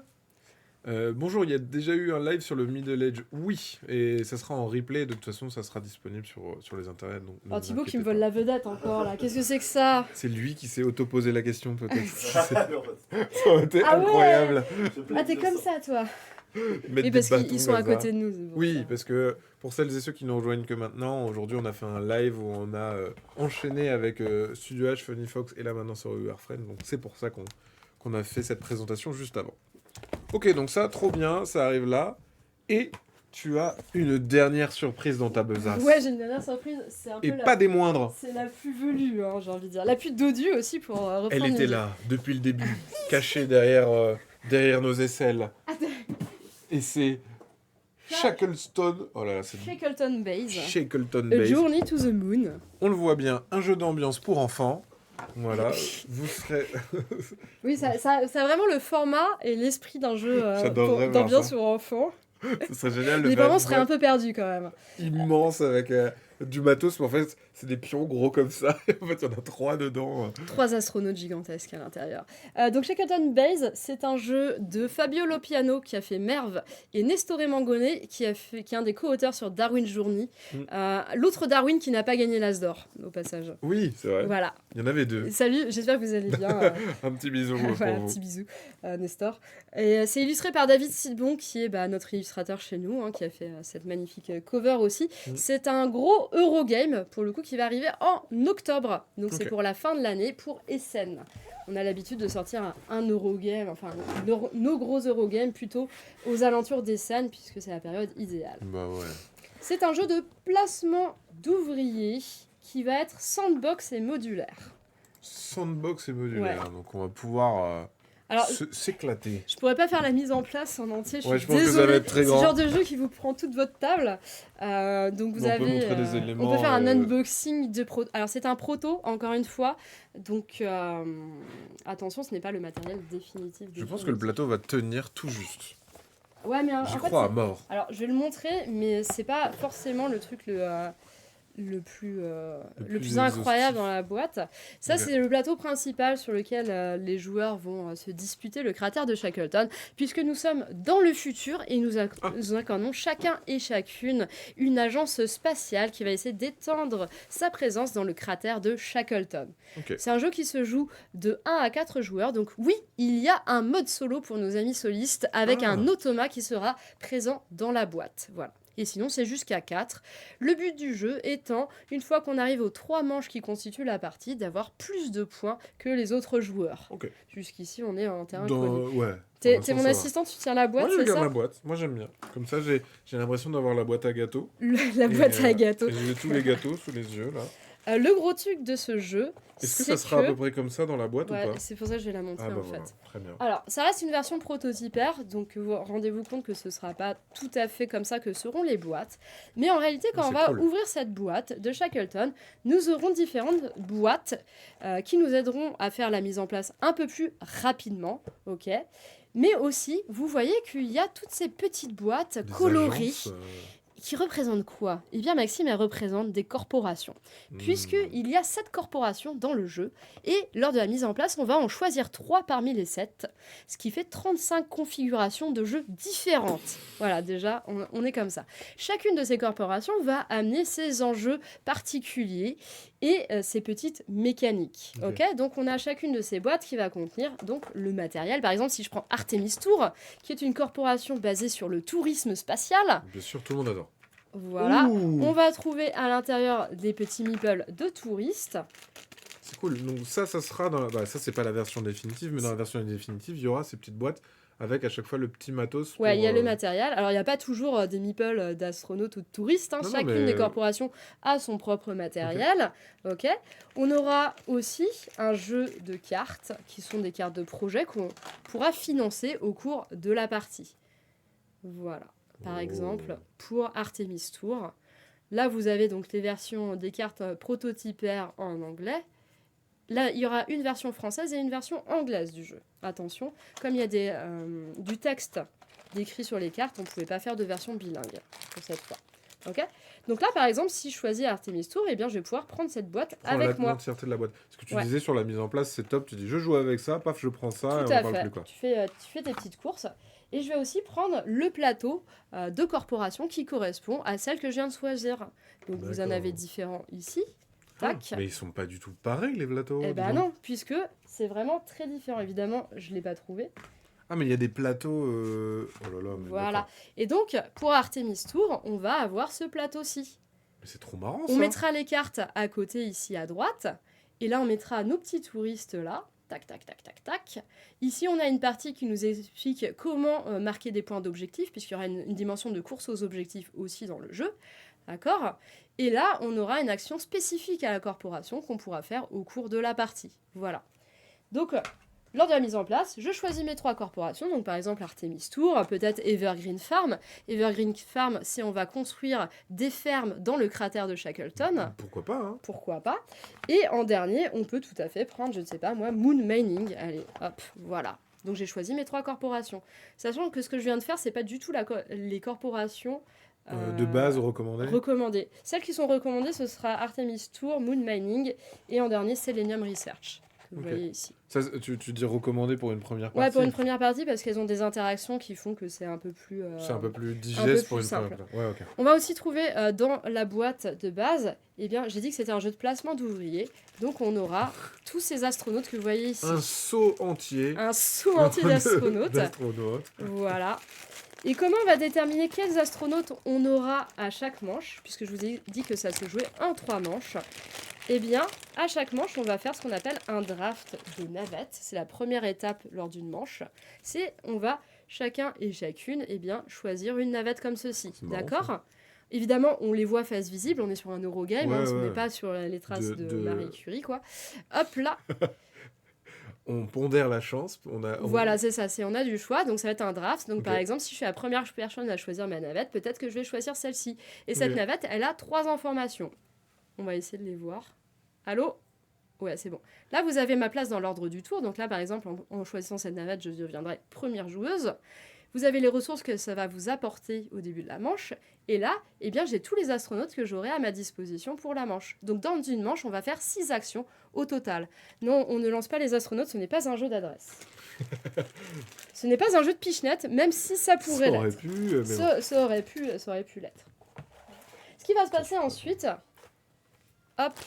Bonjour, il y a déjà eu un live sur le Middle Age. Oui, et ça sera en replay. De toute façon, ça sera disponible sur les internets. Donc ne Oh, vous Thibaut qui me inquiétez vole pas. la vedette encore là, qu'est-ce que c'est que ça? C'est lui qui s'est auto-posé la question, peut-être. Ça aurait été Ah ouais. incroyable. Ah, t'es comme ça, toi. Mettre Oui, des parce bâtons qu'ils sont à comme ça. côté de nous. C'est pour Oui, ça. parce que pour celles et ceux qui nous rejoignent que maintenant, aujourd'hui, on a fait un live où on a enchaîné avec Studio H, Funny Fox et là maintenant sur Friend. Donc c'est pour ça qu'on a fait cette présentation juste avant. Ok, donc ça, trop bien, ça arrive là. Et tu as une dernière surprise dans ta besace. Ouais, j'ai une dernière surprise. C'est un peu Et pas des moindres. C'est la plus velue, hein, j'ai envie de dire. La plus dodue aussi pour reprendre Elle une était idée. là, depuis le début, cachée derrière nos aisselles. Et c'est Shackleton. Oh là là, c'est Shackleton Base. Shackleton A Base. Journey to the Moon. On le voit bien, un jeu d'ambiance pour enfants. Voilà, vous serez... Oui, ça a vraiment le format et l'esprit d'un jeu J'adorerais voir d'ambiance ça. pour enfants. Ce serait génial de Les faire parents une seraient un boîte peu perdus quand même. immense avec du matos, mais en fait, c'est des pions gros comme ça. Et en fait, il y en a 3 dedans. 3 astronautes gigantesques à l'intérieur. Donc Shackleton Base, c'est un jeu de Fabio Lopiano qui a fait Merv et Nestoré Mangone qui est un des co-auteurs sur Darwin Journey. L'autre Darwin qui n'a pas gagné l'As d'or, au passage. Oui, c'est vrai. Voilà. Il y en avait 2. Salut, j'espère que vous allez bien. Un petit bisou pour Voilà, vous. petit bisou, Nestor. Et c'est illustré par David Sidbon, qui est notre illustrateur chez nous, qui a fait cette magnifique cover aussi. C'est un gros Eurogame, pour le coup, qui va arriver en octobre. Donc c'est pour la fin de l'année, pour Essen. On a l'habitude de sortir un Eurogame, enfin nos gros Eurogames plutôt aux alentours d'Essen, puisque c'est la période idéale. Bah ouais. C'est un jeu de placement d'ouvriers qui va être sandbox et modulaire. Sandbox et modulaire, donc on va pouvoir Alors, s'éclater. je pourrais pas faire la mise en place en entier, je suis pense que ça désolée. va être très C'est le grand. genre de jeu qui vous prend toute votre table. Donc vous On peut avez, montrer des éléments, on peut faire un unboxing de proto. Alors c'est un proto, encore une fois. Donc attention, ce n'est pas le matériel définitif. Je pense que le plateau va tenir tout juste. Ouais, mais J'y en fait, crois à mort. alors je vais le montrer, mais c'est pas forcément le truc le plus incroyable dans la boîte. Ça, c'est le plateau principal sur lequel les joueurs vont se disputer le cratère de Shackleton, puisque nous sommes dans le futur et nous incarnons chacun et chacune une agence spatiale qui va essayer d'étendre sa présence dans le cratère de Shackleton. C'est un jeu qui se joue de 1 à 4 joueurs, donc oui, il y a un mode solo pour nos amis solistes avec un automa qui sera présent dans la boîte. Voilà. Et sinon, c'est jusqu'à 4. Le but du jeu étant, une fois qu'on arrive aux 3 manches qui constituent la partie, d'avoir plus de points que les autres joueurs. Jusqu'ici, on est en terrain connu. Ouais. T'es mon assistant, tu tiens la boîte, c'est ça? Moi, je c'est regarde ça? la boîte. Moi, j'aime bien. Comme ça, j'ai l'impression d'avoir la boîte à gâteaux. La boîte à gâteaux. Et j'ai tous les gâteaux sous les yeux, là. Le gros truc de ce jeu, est-ce que ça sera à peu près comme ça dans la boîte ou pas? C'est pour ça que je vais la montrer en fait. Voilà. Très bien. Alors, ça reste une version prototypaire, donc rendez-vous compte que ce ne sera pas tout à fait comme ça que seront les boîtes. Mais en réalité, quand on va ouvrir cette boîte de Shackleton, nous aurons différentes boîtes qui nous aideront à faire la mise en place un peu plus rapidement. Ok. Mais aussi, vous voyez qu'il y a toutes ces petites boîtes colorées. Qui représentent quoi? Eh bien, Maxime, elles représentent des corporations. Puisqu'il y a 7 corporations dans le jeu. Et lors de la mise en place, on va en choisir 3 parmi les 7. Ce qui fait 35 configurations de jeux différentes. Voilà, déjà, on est comme ça. Chacune de ces corporations va amener ses enjeux particuliers et ses petites mécaniques. Donc, on a chacune de ces boîtes qui va contenir donc, le matériel. Par exemple, si je prends Artemis Tour, qui est une corporation basée sur le tourisme spatial. Bien sûr, tout le monde adore. Voilà. Ouh. On va trouver à l'intérieur des petits meeples de touristes. C'est cool. Donc ça sera dans ça, c'est pas la version définitive, mais dans la version définitive, il y aura ces petites boîtes avec à chaque fois le petit matos. Ouais, il y a le pour, matériel. Alors, il n'y a pas toujours des meeples d'astronautes ou de touristes. Non, Chacune mais- des corporations a son propre matériel. Ok. On aura aussi un jeu de cartes, qui sont des cartes de projet qu'on pourra financer au cours de la partie. Voilà. Par Oh. exemple, pour Artemis Tour. Là, vous avez donc les versions des cartes prototypaires en anglais. Là, il y aura une version française et une version anglaise du jeu. Attention, comme il y a du texte décrit sur les cartes, on ne pouvait pas faire de version bilingue pour cette fois. Ok. Donc là, par exemple, si je choisis Artemis Tour, eh bien, je vais pouvoir prendre cette boîte avec moi. L'entièreté de la boîte. Ce que tu Ouais. disais sur la mise en place, c'est top. Tu dis, je joue avec ça, paf, je prends ça, Tout et on à en parle fait. plus, quoi. Tu fais tes petites courses. Et je vais aussi prendre le plateau de corporation qui correspond à celle que je viens de choisir. Donc vous en D'accord. avez différents ici. Tac. Mais ils sont pas du tout pareils, les plateaux. Eh dis ben donc. non, puisque c'est vraiment très différent. Évidemment, je ne l'ai pas trouvé. Ah, mais il y a des plateaux. Oh là là, mais Voilà. d'accord. Et donc, pour Artemis Tour, on va avoir ce plateau-ci. Mais c'est trop marrant, On ça. mettra les cartes à côté, ici à droite. Et là, on mettra nos petits touristes là. Tac, tac, tac, tac, tac. Ici, on a une partie qui nous explique comment marquer des points d'objectif, puisqu'il y aura une dimension de course aux objectifs aussi dans le jeu. D'accord ? Et là, on aura une action spécifique à la corporation qu'on pourra faire au cours de la partie. Voilà. Donc, lors de la mise en place, je choisis mes 3 corporations. Donc, par exemple, Artemis Tour, peut-être Evergreen Farm. Evergreen Farm, c'est on va construire des fermes dans le cratère de Shackleton. Pourquoi pas, hein. Pourquoi pas. Et en dernier, on peut tout à fait prendre, je ne sais pas moi, Moon Mining. Allez, hop, voilà. Donc, j'ai choisi mes 3 corporations. Sachant que ce que je viens de faire, c'est pas du tout les corporations De base recommandé. recommandées. Celles qui sont recommandées, ce sera Artemis Tour, Moon Mining et en dernier Selenium Research, que vous Ok. voyez ici. Ça, tu dis recommandé pour une première partie. Ouais, pour une première partie, parce qu'elles ont des interactions qui font que c'est un peu plus... C'est un peu plus un peu digeste pour plus une simple. première partie. Ouais, ok. On va aussi trouver dans la boîte de base, eh bien, j'ai dit que c'était un jeu de placement d'ouvriers, donc on aura tous ces astronautes que vous voyez ici. Un seau entier. Un sous entier d'astronautes. D'astronautes. Voilà. Et comment on va déterminer quels astronautes on aura à chaque manche, puisque je vous ai dit que ça se jouait en 3 manches. Eh bien, à chaque manche, on va faire ce qu'on appelle un draft de navettes. C'est la première étape lors d'une manche. C'est, on va chacun et chacune, eh bien, choisir une navette comme ceci. C'est marrant, D'accord ? Évidemment, on les voit face visible, on est sur un Eurogame, Ouais, on ouais. n'est pas sur les traces De- de de- Marie Curie, quoi. Hop là, On pondère la chance. voilà, c'est ça, on a du choix, donc ça va être un draft. Donc Ok. par exemple, si je suis la première personne à choisir ma navette, peut-être que je vais choisir celle-ci. Et cette Ok. navette, elle a 3 informations. On va essayer de les voir. Allô ? Ouais, c'est bon. Là, vous avez ma place dans l'ordre du tour. Donc là, par exemple, en choisissant cette navette, je deviendrai première joueuse. Vous avez les ressources que ça va vous apporter au début de la manche. Et là, eh bien, j'ai tous les astronautes que j'aurai à ma disposition pour la manche. Donc dans une manche, on va faire 6 actions au total. Non, on ne lance pas les astronautes, ce n'est pas un jeu d'adresse. Ce n'est pas un jeu de pichenette, même si ça pourrait Ça aurait l'être. pu, mais bon. Ça aurait pu l'être. Ce qui va se passer ensuite, hop,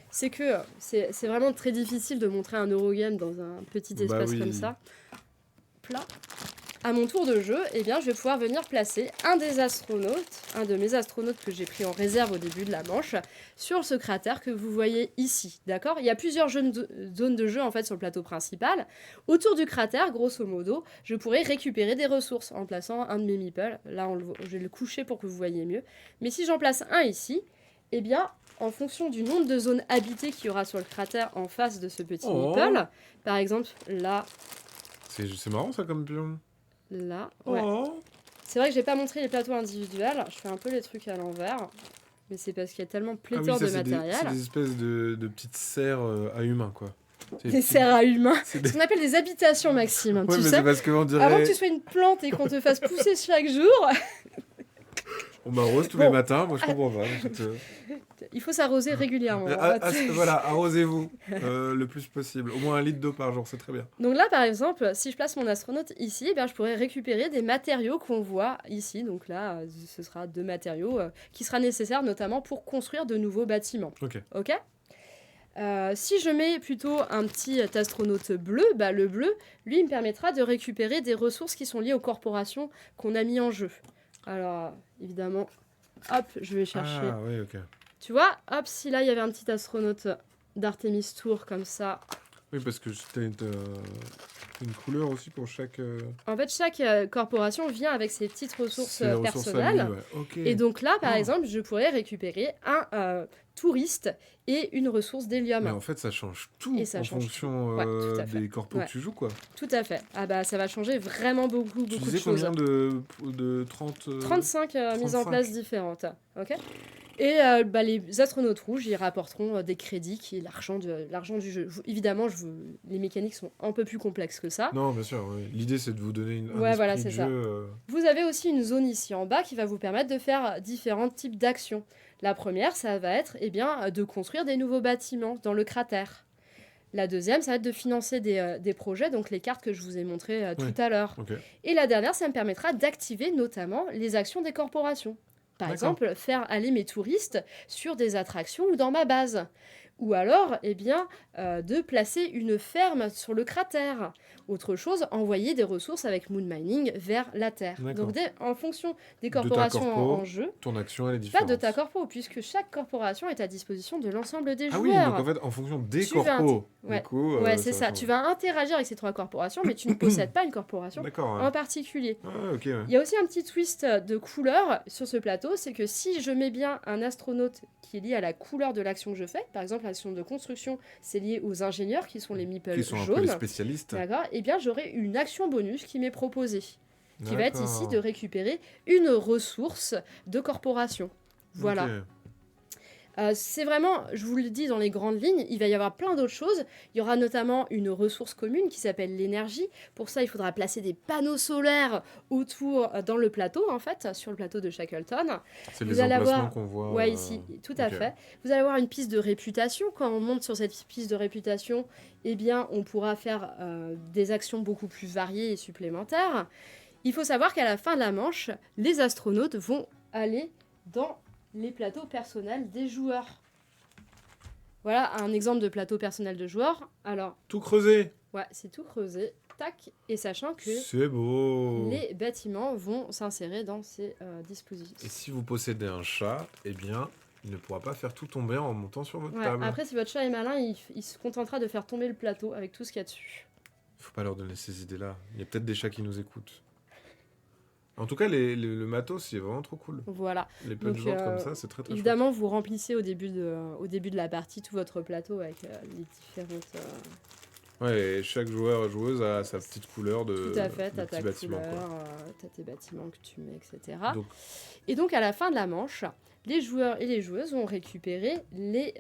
c'est que c'est vraiment très difficile de montrer un Eurogame dans un petit Bah espace oui. comme ça. Plat. À mon tour de jeu, eh bien, je vais pouvoir venir placer un des astronautes, un de mes astronautes que j'ai pris en réserve au début de la manche, sur ce cratère que vous voyez ici. D'accord ? Il y a plusieurs zones de jeu en fait sur le plateau principal. Autour du cratère, grosso modo, je pourrais récupérer des ressources en plaçant un de mes meeples. Là, je vais le coucher pour que vous voyez mieux. Mais si j'en place un ici, eh bien, en fonction du nombre de zones habitées qu'il y aura sur le cratère en face de ce petit Oh. meeple, par exemple, là, C'est marrant ça comme pion. là, ouais. Oh. C'est vrai que j'ai pas montré les plateaux individuels, je fais un peu les trucs à l'envers, mais c'est parce qu'il y a tellement pléthore ça, de c'est matériel. C'est des espèces de petites serres à humains, quoi. C'est Des serres à humains. c'est Ce des- qu'on appelle des habitations, Maxime, Ouais, tu mais sais. c'est parce qu'on dirait. Avant que tu sois une plante et qu'on te fasse pousser chaque jour, On m'arrose tous Bon. les matins, moi je comprends pas. Écoute, il faut s'arroser régulièrement. voilà, arrosez-vous le plus possible. Au moins 1 litre d'eau par jour, c'est très bien. Donc là, par exemple, si je place mon astronaute ici, eh bien, je pourrais récupérer des matériaux qu'on voit ici. Donc là, ce sera 2 matériaux qui sera nécessaire notamment pour construire de nouveaux bâtiments. Ok. Ok. Si je mets plutôt un petit astronaute bleu, bah, le bleu, lui, il me permettra de récupérer des ressources qui sont liées aux corporations qu'on a mis en jeu. Alors, évidemment, hop, je vais chercher. Ah, oui, ok. Tu vois, hop, si là, il y avait un petit astronaute d'Artemis Tour comme ça. Oui, parce que c'était une couleur aussi pour chaque... En fait, chaque corporation vient avec ses petites ressources ses ressources à personnelles. lui, ouais. Ok. Et donc là, par Oh. exemple, je pourrais récupérer un touriste et une ressource d'hélium. Mais en fait, ça change tout Et ça en change fonction tout. Ouais, tout à fait. des corpos Ouais. que tu joues, quoi. Tout à fait. Ah bah, ça va changer vraiment beaucoup Tu de disais choses. combien de 30... 35 mises en 35. place différentes. Ok. Et bah, les astronautes rouges, ils rapporteront des crédits qui est l'argent du jeu. Évidemment, les mécaniques sont un peu plus complexes que ça. Non, bien sûr, oui. L'idée, c'est de vous donner un Ouais, esprit voilà, de c'est jeu. ça. Vous avez aussi une zone ici en bas qui va vous permettre de faire différents types d'actions. La première, ça va être de construire des nouveaux bâtiments dans le cratère. La deuxième, ça va être de financer des projets, donc les cartes que je vous ai montrées tout à l'heure. Ok. Et la dernière, ça me permettra d'activer notamment les actions des corporations. Par D'accord. exemple, faire aller mes touristes sur des attractions ou dans ma base. Ou alors, de placer une ferme sur le cratère. Autre chose, envoyer des ressources avec Moon Mining vers la Terre. D'accord. Donc, en fonction des De ta corporations corpo, en jeu, ton action, elle est pas différente. de ta corpo, puisque chaque corporation est à disposition de l'ensemble des Ah joueurs. oui, donc en fait, en fonction des Tu vas corpos, ouais. du coup... Ouais, c'est ça. change. Tu vas interagir avec ces trois corporations, mais tu ne possèdes pas une corporation D'accord, ouais. en particulier. Ah, ok, ouais. Il y a aussi un petit twist de couleur sur ce plateau, c'est que si je mets bien un astronaute qui est lié à la couleur de l'action que je fais, par exemple l'action de construction, c'est lié aux ingénieurs qui sont les meeples Qui sont un peu jaunes, les spécialistes. d'accord, et bien j'aurai une action bonus qui m'est proposée, qui va être D'accord. ici de récupérer une ressource de corporation. Voilà. Ok. C'est vraiment, je vous le dis dans les grandes lignes, il va y avoir plein d'autres choses. Il y aura notamment une ressource commune qui s'appelle l'énergie. Pour ça, il faudra placer des panneaux solaires autour, dans le plateau, en fait, sur le plateau de Shackleton. C'est Vous les allez emplacements avoir- qu'on voit... Ouais, ici, tout à ok. fait. Vous allez avoir une piste de réputation. Quand on monte sur cette piste de réputation, eh bien, on pourra faire des actions beaucoup plus variées et supplémentaires. Il faut savoir qu'à la fin de la manche, les astronautes vont aller dans les plateaux personnels des joueurs. Voilà un exemple de plateau personnel de joueurs. Alors, Tout creusé. ouais, c'est tout creusé. Tac. Et sachant que C'est beau. les bâtiments vont s'insérer dans ces dispositifs. Et si vous possédez un chat, eh bien, il ne pourra pas faire tout tomber en montant sur votre Ouais, table. après, si votre chat est malin, il se contentera de faire tomber le plateau avec tout ce qu'il y a dessus. Faut pas leur donner ces idées-là. Il y a peut-être des chats qui nous écoutent. En tout cas, le matos, c'est vraiment trop cool. Voilà. Les Donc, punch boards comme ça, c'est très très Évidemment, vous remplissez au début de la partie tout votre plateau avec les différentes... chouette. Ouais, et chaque joueur et joueuse a sa petite couleur de Tout à fait, de t'as petits ta bâtiments, couleur, quoi. t'as tes bâtiments que tu mets, etc. Donc, Et donc, à la fin de la manche, les joueurs et les joueuses vont récupérer les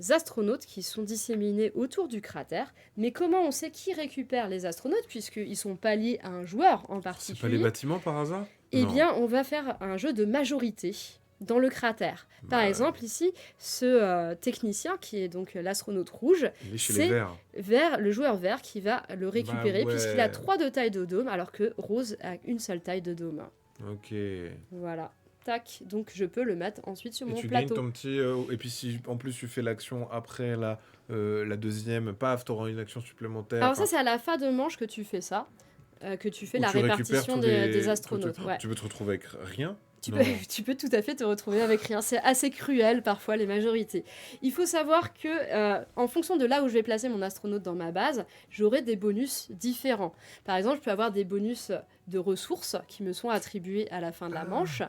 astronautes qui sont disséminés autour du cratère. Mais comment on sait qui récupère les astronautes, puisqu'ils ne sont pas liés à un joueur en c'est pas les particulier? bâtiments par hasard? Eh Non. bien, on va faire un jeu de majorité dans le cratère. Par Ouais. exemple, ici, ce technicien, qui est donc l'astronaute rouge, Il est chez c'est les verts. le joueur vert qui va le récupérer, ouais. puisqu'il a 3 de taille de dôme, alors que Rose a une seule taille de dôme. Ok. Et Voilà. Tac. Donc je peux le mettre ensuite sur mon tu gagnes plateau. ton petit... et puis si en plus tu fais l'action après la deuxième, paf, t'auras une action supplémentaire. Alors ça, c'est à la fin de manche que tu fais ça. Que tu fais où la tu récupères répartition tous des astronautes. Ouais. Tu peux te retrouver avec rien. Tu Non. peux, tu peux tout à fait te retrouver avec rien. C'est assez cruel parfois les majorités. Il faut savoir que en fonction de là où je vais placer mon astronaute dans ma base, j'aurai des bonus différents. Par exemple, je peux avoir des bonus de ressources qui me sont attribués à la fin de la manche,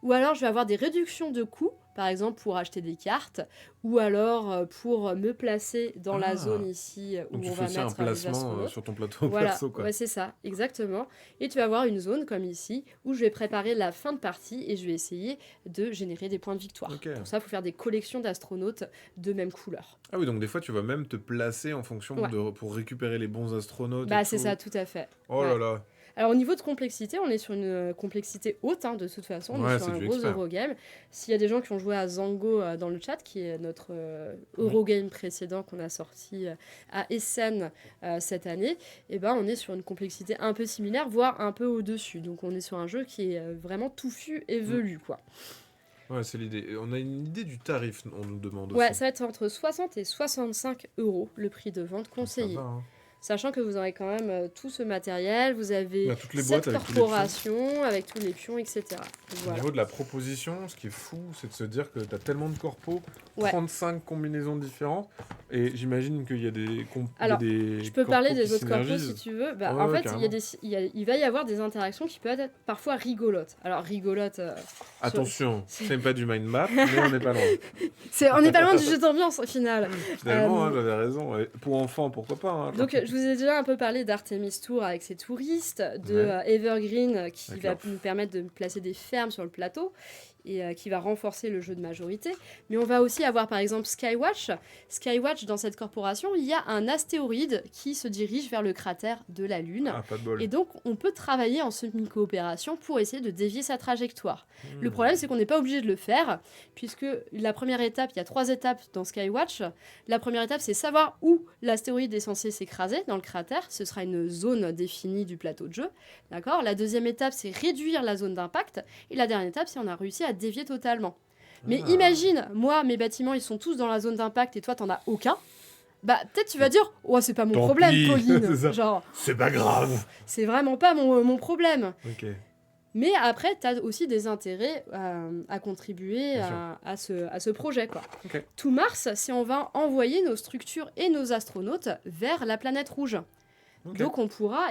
ou alors je vais avoir des réductions de coûts, par exemple pour acheter des cartes, ou alors pour me placer dans la zone ici où Donc tu on fais va aussi un mettre les placement astronautes. sur ton plateau Voilà, perso, quoi. ouais, c'est ça, exactement. Et tu vas avoir une zone comme ici où je vais préparer la fin de partie et je vais essayer de générer des points de victoire. Ok. Pour ça, il faut faire des collections d'astronautes de même couleur. Ah oui, donc des fois tu vas même te placer en fonction Ouais. pour récupérer les bons astronautes. Bah, et c'est tout. ça, tout à fait. Oh Ouais. là là. Alors, au niveau de complexité, on est sur une complexité haute, hein, de toute façon. On Ouais, est sur c'est un du gros expert. Eurogame. S'il y a des gens qui ont joué à Zango dans le chat, qui est notre Eurogame précédent qu'on a sorti à Essen cette année, eh ben, on est sur une complexité un peu similaire, voire un peu au-dessus. Donc, on est sur un jeu qui est vraiment touffu et velu, quoi. Ouais, c'est l'idée. Et on a une idée du tarif, on nous demande Ouais, aussi. ça va être entre 60 et 65 euros le prix de vente Ça conseillé. va, hein. sachant que vous aurez quand même tout ce matériel, vous avez toutes les cette boîtes avec tous les corporation avec tous les pions, etc. Au Voilà. niveau de la proposition, ce qui est fou, c'est de se dire que tu as tellement de corpos, Ouais. 35 combinaisons différentes, et j'imagine qu'il y a des Alors, je peux parler des autres corpos synergisent. si tu veux. Ouais, En fait, carrément. il va y avoir des interactions qui peuvent être parfois rigolotes. Alors, rigolotes... Attention, c'est pas du mind map, mais on n'est pas loin. on n'est pas loin du jeu d'ambiance au final. Finalement, hein, j'avais raison. Et pour enfants, pourquoi pas, hein, Donc, je vous ai déjà un peu parlé d'Artemis Tour avec ses touristes, de Evergreen qui va D'accord. nous permettre de placer des fermes sur le plateau et qui va renforcer le jeu de majorité. Mais on va aussi avoir par exemple Skywatch. Skywatch, dans cette corporation, il y a un astéroïde qui se dirige vers le cratère de la Lune. Ah, pas de bol. Et donc, on peut travailler en semi-coopération pour essayer de dévier sa trajectoire. Le problème, c'est qu'on n'est pas obligé de le faire, puisque la première étape, il y a 3 étapes dans Skywatch. La première étape, c'est savoir où l'astéroïde est censé s'écraser dans le cratère. Ce sera une zone définie du plateau de jeu. D'accord ? La deuxième étape, c'est réduire la zone d'impact. Et la dernière étape, c'est on a réussi à dévier totalement. Mais imagine, moi, mes bâtiments, ils sont tous dans la zone d'impact et toi, t'en as aucun. Bah, peut-être tu vas dire, oh, c'est pas mon Tant problème, pis, Pauline. c'est ça. Genre, C'est pas grave. c'est vraiment pas mon problème. Ok. Mais après, tu as aussi des intérêts à contribuer Bien à ce projet, quoi. Ok. Tout Mars, c'est on va envoyer nos structures et nos astronautes vers la planète rouge. Ok. Donc on pourra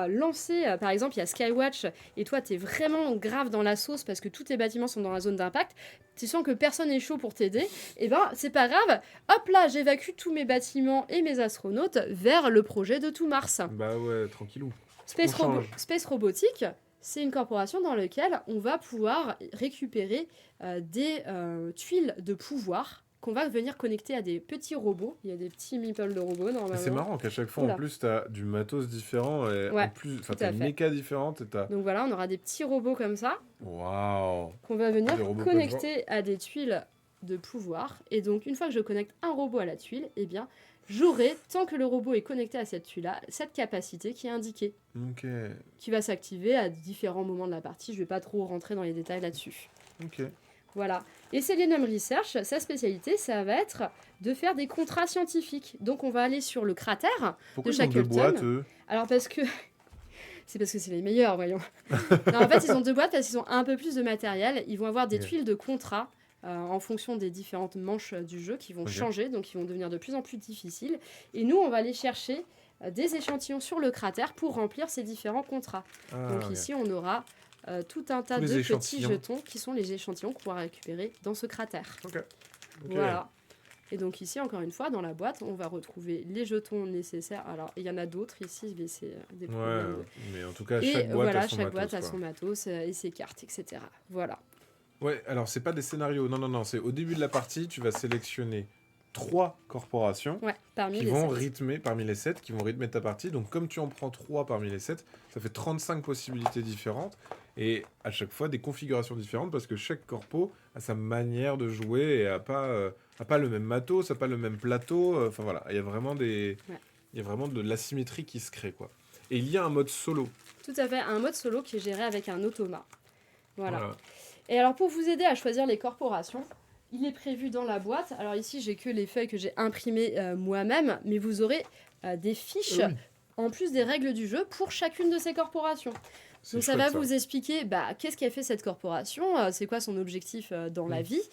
lancer, par exemple, il y a Skywatch, et toi tu es vraiment grave dans la sauce parce que tous tes bâtiments sont dans la zone d'impact, tu sens que personne n'est chaud pour t'aider, et ben c'est pas grave, hop là, j'évacue tous mes bâtiments et mes astronautes vers le projet de Tout Mars. Bah ouais, tranquillou. Space, On change. Space Robotics, c'est une corporation dans laquelle on va pouvoir récupérer des tuiles de pouvoir qu'on va venir connecter à des petits robots. Il y a des petits meeples de robots normalement. C'est marrant qu'à chaque fois, Oula. en plus, t'as du matos différent et Ouais, en plus, tout t'as à une fait. méca différente et t'as. Donc voilà, on aura des petits robots comme ça Waouh! qu'on va venir Des robots connecter à des tuiles de pouvoir. Et donc une fois que je connecte un robot à la tuile, eh bien j'aurai, tant que le robot est connecté à cette tuile-là, cette capacité qui est indiquée, Ok. qui va s'activer à différents moments de la partie. Je vais pas trop rentrer dans les détails là-dessus. Ok. Voilà. Et Selenium Research, sa spécialité, ça va être de faire des contrats scientifiques. Donc on va aller sur le cratère. Pourquoi De ils ont deux Shackleton. boîtes, eux? Alors parce que c'est les meilleurs, voyons. Non, en fait, ils ont 2 boîtes parce qu'ils ont un peu plus de matériel. Ils vont avoir des Ok. tuiles de contrat en fonction des différentes manches du jeu qui vont Ok. changer, donc ils vont devenir de plus en plus difficiles. Et nous, on va aller chercher des échantillons sur le cratère pour remplir ces différents contrats. Ah, Donc ok. ici, on aura tout un tas Tous les de petits échantillons. jetons qui sont les échantillons qu'on pourra récupérer dans ce cratère. Ok. Voilà. Et donc ici, encore une fois, dans la boîte, on va retrouver les jetons nécessaires. Alors, il y en a d'autres ici, mais c'est des Ouais, problèmes. mais en tout cas, Et chaque boîte voilà, a son chaque matos, boîte a quoi. son matos et ses cartes, etc. Voilà. Ouais, alors c'est pas des scénarios, non, c'est au début de la partie, tu vas sélectionner 3 corporations Ouais, parmi qui les vont 7. rythmer, parmi les 7, qui vont rythmer ta partie. Donc comme tu en prends 3 parmi les 7, ça fait 35 possibilités différentes, et à chaque fois des configurations différentes, parce que chaque corpo a sa manière de jouer, et a pas le même matos, a pas le même plateau, enfin voilà, il y a vraiment il y a vraiment de l'asymétrie qui se crée, quoi. Et il y a un mode solo. Tout à fait, un mode solo qui est géré avec un automa. Voilà. Et alors, pour vous aider à choisir les corporations, il est prévu dans la boîte. Alors ici, j'ai que les feuilles que j'ai imprimées moi-même, mais vous aurez des fiches, Oui. en plus des règles du jeu, pour chacune de ces corporations. C'est Donc ça chouette, va vous expliquer qu'est-ce qu'a fait cette corporation, c'est quoi son objectif dans la vie,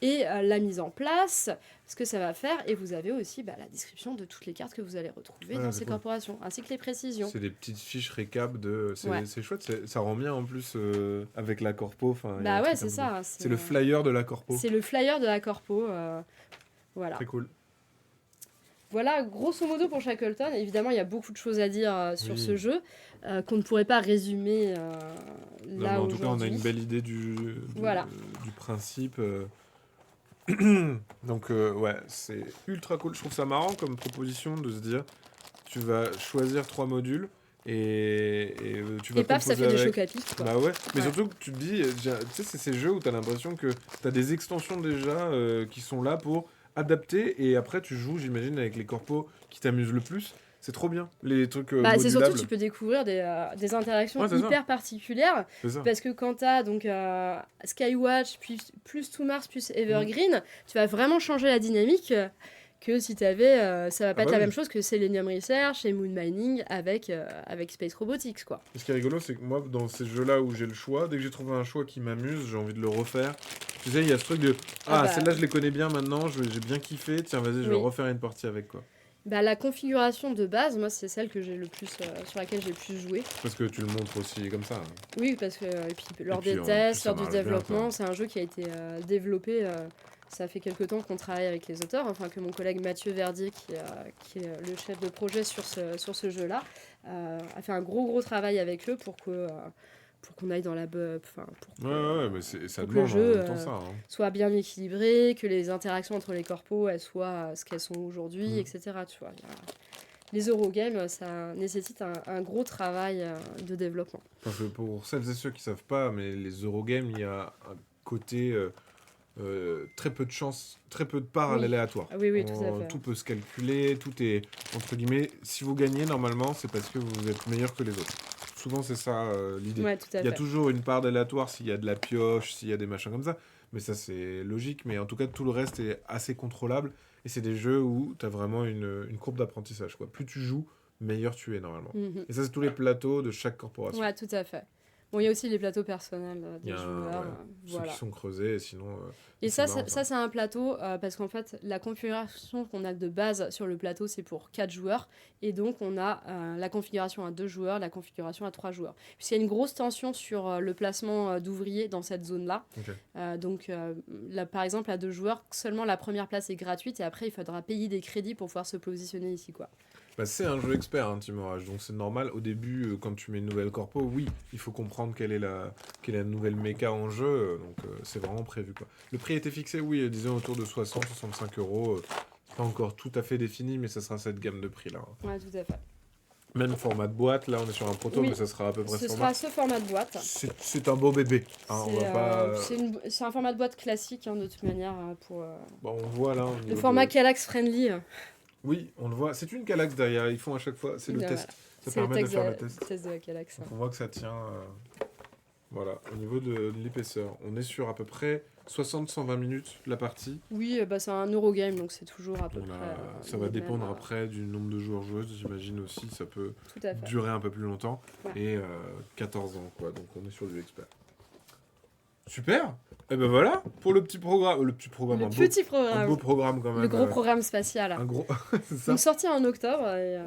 et la mise en place, ce que ça va faire. Et vous avez aussi la description de toutes les cartes que vous allez retrouver Ouais, dans c'est ces cool. corporations, ainsi que les précisions. C'est des petites fiches récap de. Ouais. C'est chouette, ça rend bien en plus avec la corpo. Enfin, il y a un Bah ouais, truc c'est un peu- ça. C'est le flyer de la corpo. C'est le flyer de la corpo. Voilà. Très cool. Voilà, grosso modo pour Shackleton. Évidemment, il y a beaucoup de choses à dire sur Oui. ce jeu qu'on ne pourrait pas résumer Non, mais là en tout cas, on a aujourd'hui. une belle idée du Voilà. du principe. Donc, ouais, c'est ultra cool. Je trouve ça marrant comme proposition de se dire tu vas choisir 3 modules et tu vas Et paf, ça composer fait des avec. chocs à pic, quoi. Bah ouais, mais Ouais. surtout que tu te dis, tu sais, c'est ces jeux où t'as l'impression que t'as des extensions déjà qui sont là pour adapter, et après tu joues, j'imagine, avec les corpos qui t'amusent le plus. C'est trop bien, les trucs C'est modulables. surtout tu peux découvrir des interactions Ouais, c'est ça. hyper particulières, C'est ça. parce que quand tu as donc Skywatch plus Tout Mars plus Evergreen, tu vas vraiment changer la dynamique. que si tu avais, ça va pas être la oui. même chose que Selenium Research et Moon Mining avec Space Robotics, quoi. Et ce qui est rigolo, c'est que moi, dans ces jeux-là où j'ai le choix, dès que j'ai trouvé un choix qui m'amuse, j'ai envie de le refaire. Tu sais, il y a ce truc de celle-là, je les connais bien maintenant, j'ai bien kiffé, tiens, vas-y, je vais refaire une partie avec, quoi. Bah, la configuration de base, moi, c'est celle que j'ai le plus, sur laquelle j'ai le plus joué. Parce que tu le montres aussi comme ça. Hein. Oui, parce que et puis, lors des tests, lors du développement, bien, c'est un jeu qui a été développé. Ça fait quelque temps qu'on travaille avec les auteurs, enfin que mon collègue Mathieu Verdier, qui est le chef de projet sur ce jeu-là, a fait un gros travail avec eux pour qu'on aille dans la mais ça pour que le demande jeu en même temps ça. Hein. soit bien équilibré, que les interactions entre les corpos elles soient ce qu'elles sont aujourd'hui, etc. Tu vois, les Eurogames, ça nécessite un gros travail de développement. Parce que pour celles et ceux qui savent pas, mais les Eurogames, il y a un côté très peu de chance, très peu de part à l'aléatoire. Oui, tout à fait. Tout peut se calculer, tout est entre guillemets. Si vous gagnez, normalement, c'est parce que vous êtes meilleur que les autres. Souvent, c'est ça l'idée. Ouais, tout à fait. Il y a toujours une part d'aléatoire s'il y a de la pioche, s'il y a des machins comme ça. Mais ça, c'est logique. Mais en tout cas, tout le reste est assez contrôlable. Et c'est des jeux où tu as vraiment une courbe d'apprentissage. Quoi. Plus tu joues, meilleur tu es normalement. Et ça, c'est tous les plateaux de chaque corporation. Ouais, tout à fait. Bon, il y a aussi les plateaux personnels des joueurs. Ceux qui sont creusés, sinon... et ça, c'est un plateau, parce qu'en fait, la configuration qu'on a de base sur le plateau, c'est pour 4 joueurs. Et donc, on a la configuration à 2 joueurs, la configuration à 3 joueurs. Puisqu'il y a une grosse tension sur le placement d'ouvriers dans cette zone-là. Okay. Donc, là, par exemple, à 2 joueurs, seulement la première place est gratuite. Et après, il faudra payer des crédits pour pouvoir se positionner ici, quoi. Bah, c'est un jeu expert, hein, Team Orage, donc c'est normal. Au début, quand tu mets une nouvelle corpo, oui, il faut comprendre quelle est la nouvelle méca en jeu, donc c'est vraiment prévu, quoi. Le prix a été fixé, oui, disons autour de 60-65 euros. C'est pas encore tout à fait défini, mais ça sera cette gamme de prix-là. Hein. Ouais, tout à fait. Même format de boîte, là on est sur un proto, mais ça sera à peu près ce sera ce format de boîte. C'est un beau bébé. Hein, c'est un format de boîte classique, hein, de toute manière. Pour, bon, on voit là. Le format Kallax friendly. Oui, on le voit. C'est une Kallax derrière. Ils font à chaque fois. C'est le test. Ça permet de faire le test de la Kallax. On voit que ça tient. Voilà. Au niveau de l'épaisseur, on est sur à peu près 60-120 minutes la partie. Oui, c'est un Eurogame, donc c'est toujours à peu près. Ça va dépendre après du nombre de joueurs-joueuses. J'imagine aussi ça peut durer un peu plus longtemps. Ouais. Et 14 ans, quoi. Donc on est sur du expert. Super. Et ben voilà pour le petit programme. Un beau programme quand même. Le gros programme spatial. Un gros. C'est ça. Donc sorti en octobre. Et,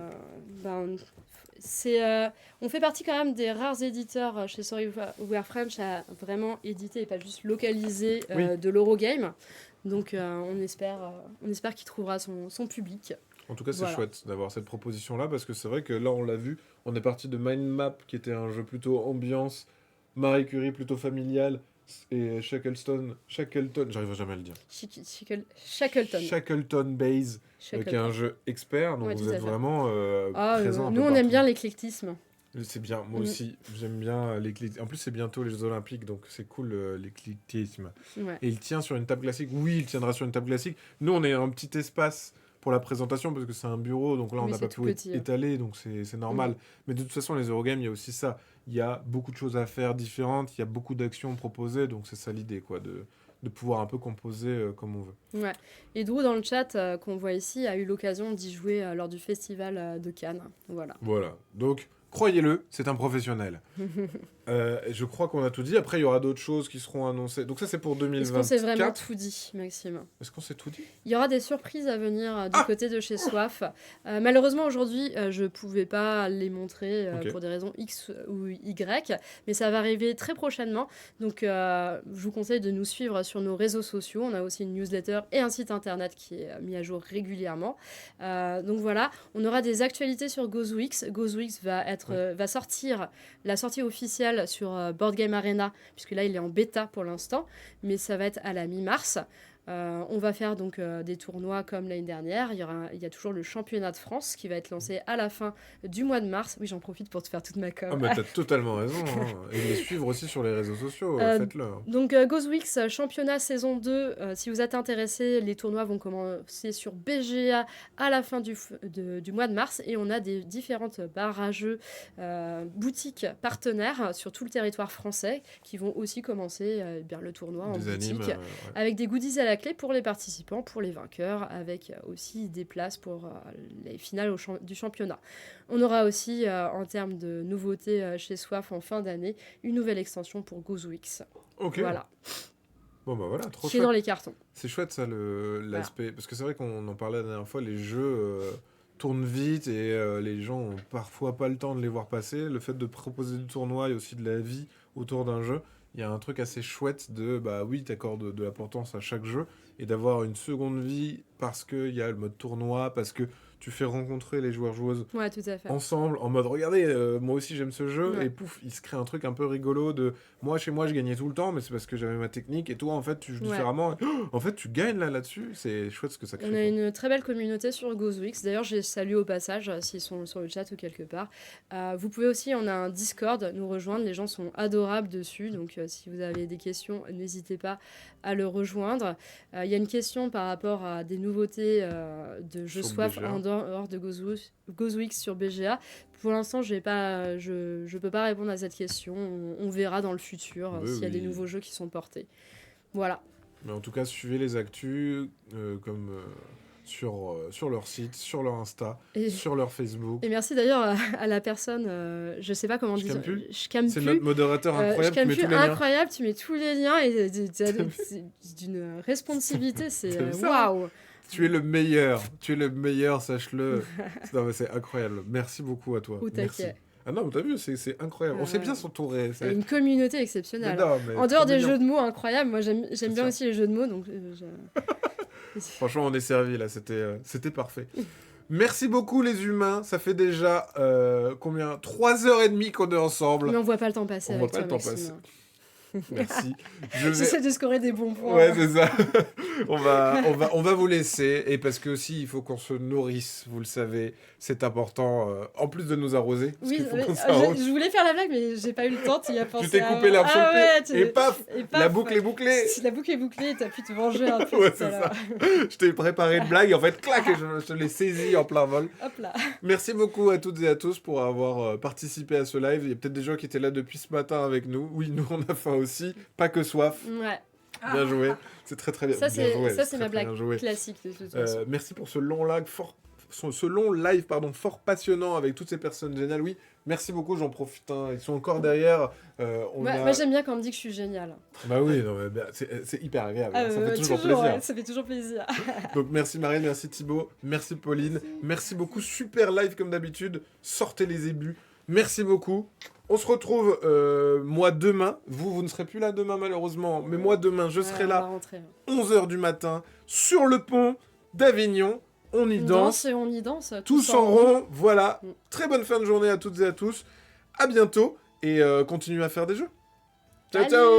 on fait partie quand même des rares éditeurs chez Storyware French à vraiment éditer et pas juste localiser de l'Eurogame. Donc on espère qu'il trouvera son public. En tout cas, c'est chouette d'avoir cette proposition-là parce que c'est vrai que là, on l'a vu, on est parti de Mind Map qui était un jeu plutôt ambiance, Marie Curie plutôt familial. Et Shackleton, j'arrive jamais à le dire. Shackleton Base, qui est un jeu expert, donc vous êtes vraiment présent. Nous, on aime bien l'éclectisme. C'est bien, moi aussi, j'aime bien l'éclectisme. En plus, c'est bientôt les Jeux Olympiques, donc c'est cool l'éclectisme. Ouais. Et il tient sur une table classique. Oui, il tiendra sur une table classique. Nous, on est un petit espace pour la présentation parce que c'est un bureau, donc là, on n'a pas pu étaler, donc c'est normal. Mais de toute façon, les Eurogames, il y a aussi ça. Il y a beaucoup de choses à faire différentes, il y a beaucoup d'actions proposées, donc c'est ça l'idée, quoi, de pouvoir un peu composer comme on veut. Ouais. Et Drew, dans le chat qu'on voit ici, a eu l'occasion d'y jouer lors du festival de Cannes. Voilà. Donc, croyez-le, c'est un professionnel. Je crois qu'on a tout dit. Après, il y aura d'autres choses qui seront annoncées. Donc ça, c'est pour 2024. Est-ce qu'on s'est vraiment tout dit, Maxime? Est-ce qu'on s'est tout dit? Il y aura des surprises à venir du côté de chez Soif. Malheureusement, aujourd'hui, je ne pouvais pas les montrer pour des raisons X ou Y, mais ça va arriver très prochainement. Donc, je vous conseille de nous suivre sur nos réseaux sociaux. On a aussi une newsletter et un site internet qui est mis à jour régulièrement. Donc voilà, on aura des actualités sur GozoX. GozoX va sortir la sortie officielle sur Board Game Arena, puisque là il est en bêta pour l'instant, mais ça va être à la mi-mars. On va faire donc des tournois comme l'année dernière. Il y a toujours le championnat de France qui va être lancé à la fin du mois de mars. Oui, j'en profite pour te faire toute ma com. Ah, mais t'as totalement raison. Hein. Et les suivre aussi sur les réseaux sociaux, faites-le. Donc, GozoX championnat saison 2, si vous êtes intéressés, les tournois vont commencer sur BGA à la fin du mois de mars. Et on a des différentes barrageux boutiques partenaires sur tout le territoire français qui vont aussi commencer le tournoi en boutique avec des goodies à la la clé pour les participants, pour les vainqueurs, avec aussi des places pour les finales du championnat. On aura aussi, en termes de nouveautés chez Soif en fin d'année, une nouvelle extension pour GozoX. Ok. Voilà. Bon bah voilà, trop Qui est chouette. dans les cartons. C'est chouette ça, l'aspect. Parce que c'est vrai qu'on en parlait la dernière fois, les jeux tournent vite et les gens ont parfois pas le temps de les voir passer. Le fait de proposer du tournoi et aussi de la vie autour d'un jeu, il y a un truc assez chouette de, bah oui, t'accordes de l'importance à chaque jeu et d'avoir une seconde vie parce qu'il y a le mode tournoi, parce que tu fais rencontrer les joueurs-joueuses Ouais, tout à fait. ensemble en mode regardez moi aussi j'aime ce jeu Ouais. et pouf il se crée un truc un peu rigolo de moi chez moi je gagnais tout le temps mais c'est parce que j'avais ma technique et toi en fait tu joues Ouais. différemment et, en fait tu gagnes là-dessus, c'est chouette ce que ça crée. On a une très belle communauté sur GozoX. D'ailleurs, je les salue au passage s'ils sont sur le chat ou quelque part. Vous pouvez aussi, on a un Discord, nous rejoindre. Les gens sont adorables dessus. Donc, si vous avez des questions, n'hésitez pas à le rejoindre. Il y a une question par rapport à des nouveautés de jeux Sur Soif BGA. en dehors de GozoX sur BGA. Pour l'instant, je peux pas répondre à cette question. On verra dans le futur Oui, s'il y a des oui. nouveaux jeux qui sont portés. Voilà. Mais en tout cas suivez les actus comme sur leur site, sur leur Insta, Et- sur leur Facebook. Et merci d'ailleurs à la personne, je sais pas comment Je dire. calme plus. Je calme C'est plus. notre modérateur incroyable qui met tous les liens. Incroyable, tu mets tous les liens et c'est d'une responsabilité, c'est C'est ça. waouh. Tu es le meilleur, sache-le. Non, mais c'est incroyable. Merci beaucoup à toi. Au Merci. taquet. Ah non, mais t'as vu, c'est incroyable. On sait bien s'entourer. C'est une communauté exceptionnelle. Mais non, mais En dehors trop des mignon. jeux de mots incroyables, moi j'aime bien ça. aussi les jeux de mots, donc Franchement, on est servi là, c'était parfait. Merci beaucoup les humains, ça fait déjà combien 3h30 qu'on est ensemble. mais on voit pas le temps passer On avec voit pas toi, le temps Maxime. Merci. Je vais... J'essaie de scorer des bons points. Ouais, c'est ça. on va vous laisser et parce que aussi il faut qu'on se nourrisse, vous le savez, c'est important en plus de nous arroser. Parce Oui, qu'il faut mais, qu'on s'arrose. je voulais faire la blague, mais j'ai pas eu le temps. Tu y as pensé. Tu t'es coupé l'herbe sur le pied et paf, la boucle est bouclée. Si la boucle est bouclée, t'as pu te venger un peu. Ouais, tout c'est à l'heure. Je t'ai préparé une blague et en fait, clac, je te l'ai saisi en plein vol. Hop là. Merci beaucoup à toutes et à tous pour avoir participé à ce live. Il y a peut-être des gens qui étaient là depuis ce matin avec nous. Oui, nous on a faim aussi, pas que soif. Ouais. Bien joué, c'est très très bien. Ça, Bien joué, c'est très, ma très blague bien joué. classique de toute façon. Merci pour ce long live fort passionnant avec toutes ces personnes géniales. Oui, merci beaucoup, j'en profite. Hein. Ils sont encore derrière. Moi, j'aime bien quand on me dit que je suis géniale. Bah oui, non, mais, c'est hyper agréable. Ça fait toujours toujours, plaisir. ouais, ça fait toujours plaisir. Donc merci Marine, merci Thibaut, merci Pauline, merci beaucoup. Super live comme d'habitude. Sortez les ébus. Merci beaucoup. On se retrouve moi demain. Vous ne serez plus là demain malheureusement. Mais moi demain, je serai on là va rentrer. 11h du matin sur le pont d'Avignon. On y On danse. danse et on y danse. Tous en rond. Voilà. Mm. Très bonne fin de journée à toutes et à tous. À bientôt. Et continuez à faire des jeux. Ciao, Salut. ciao.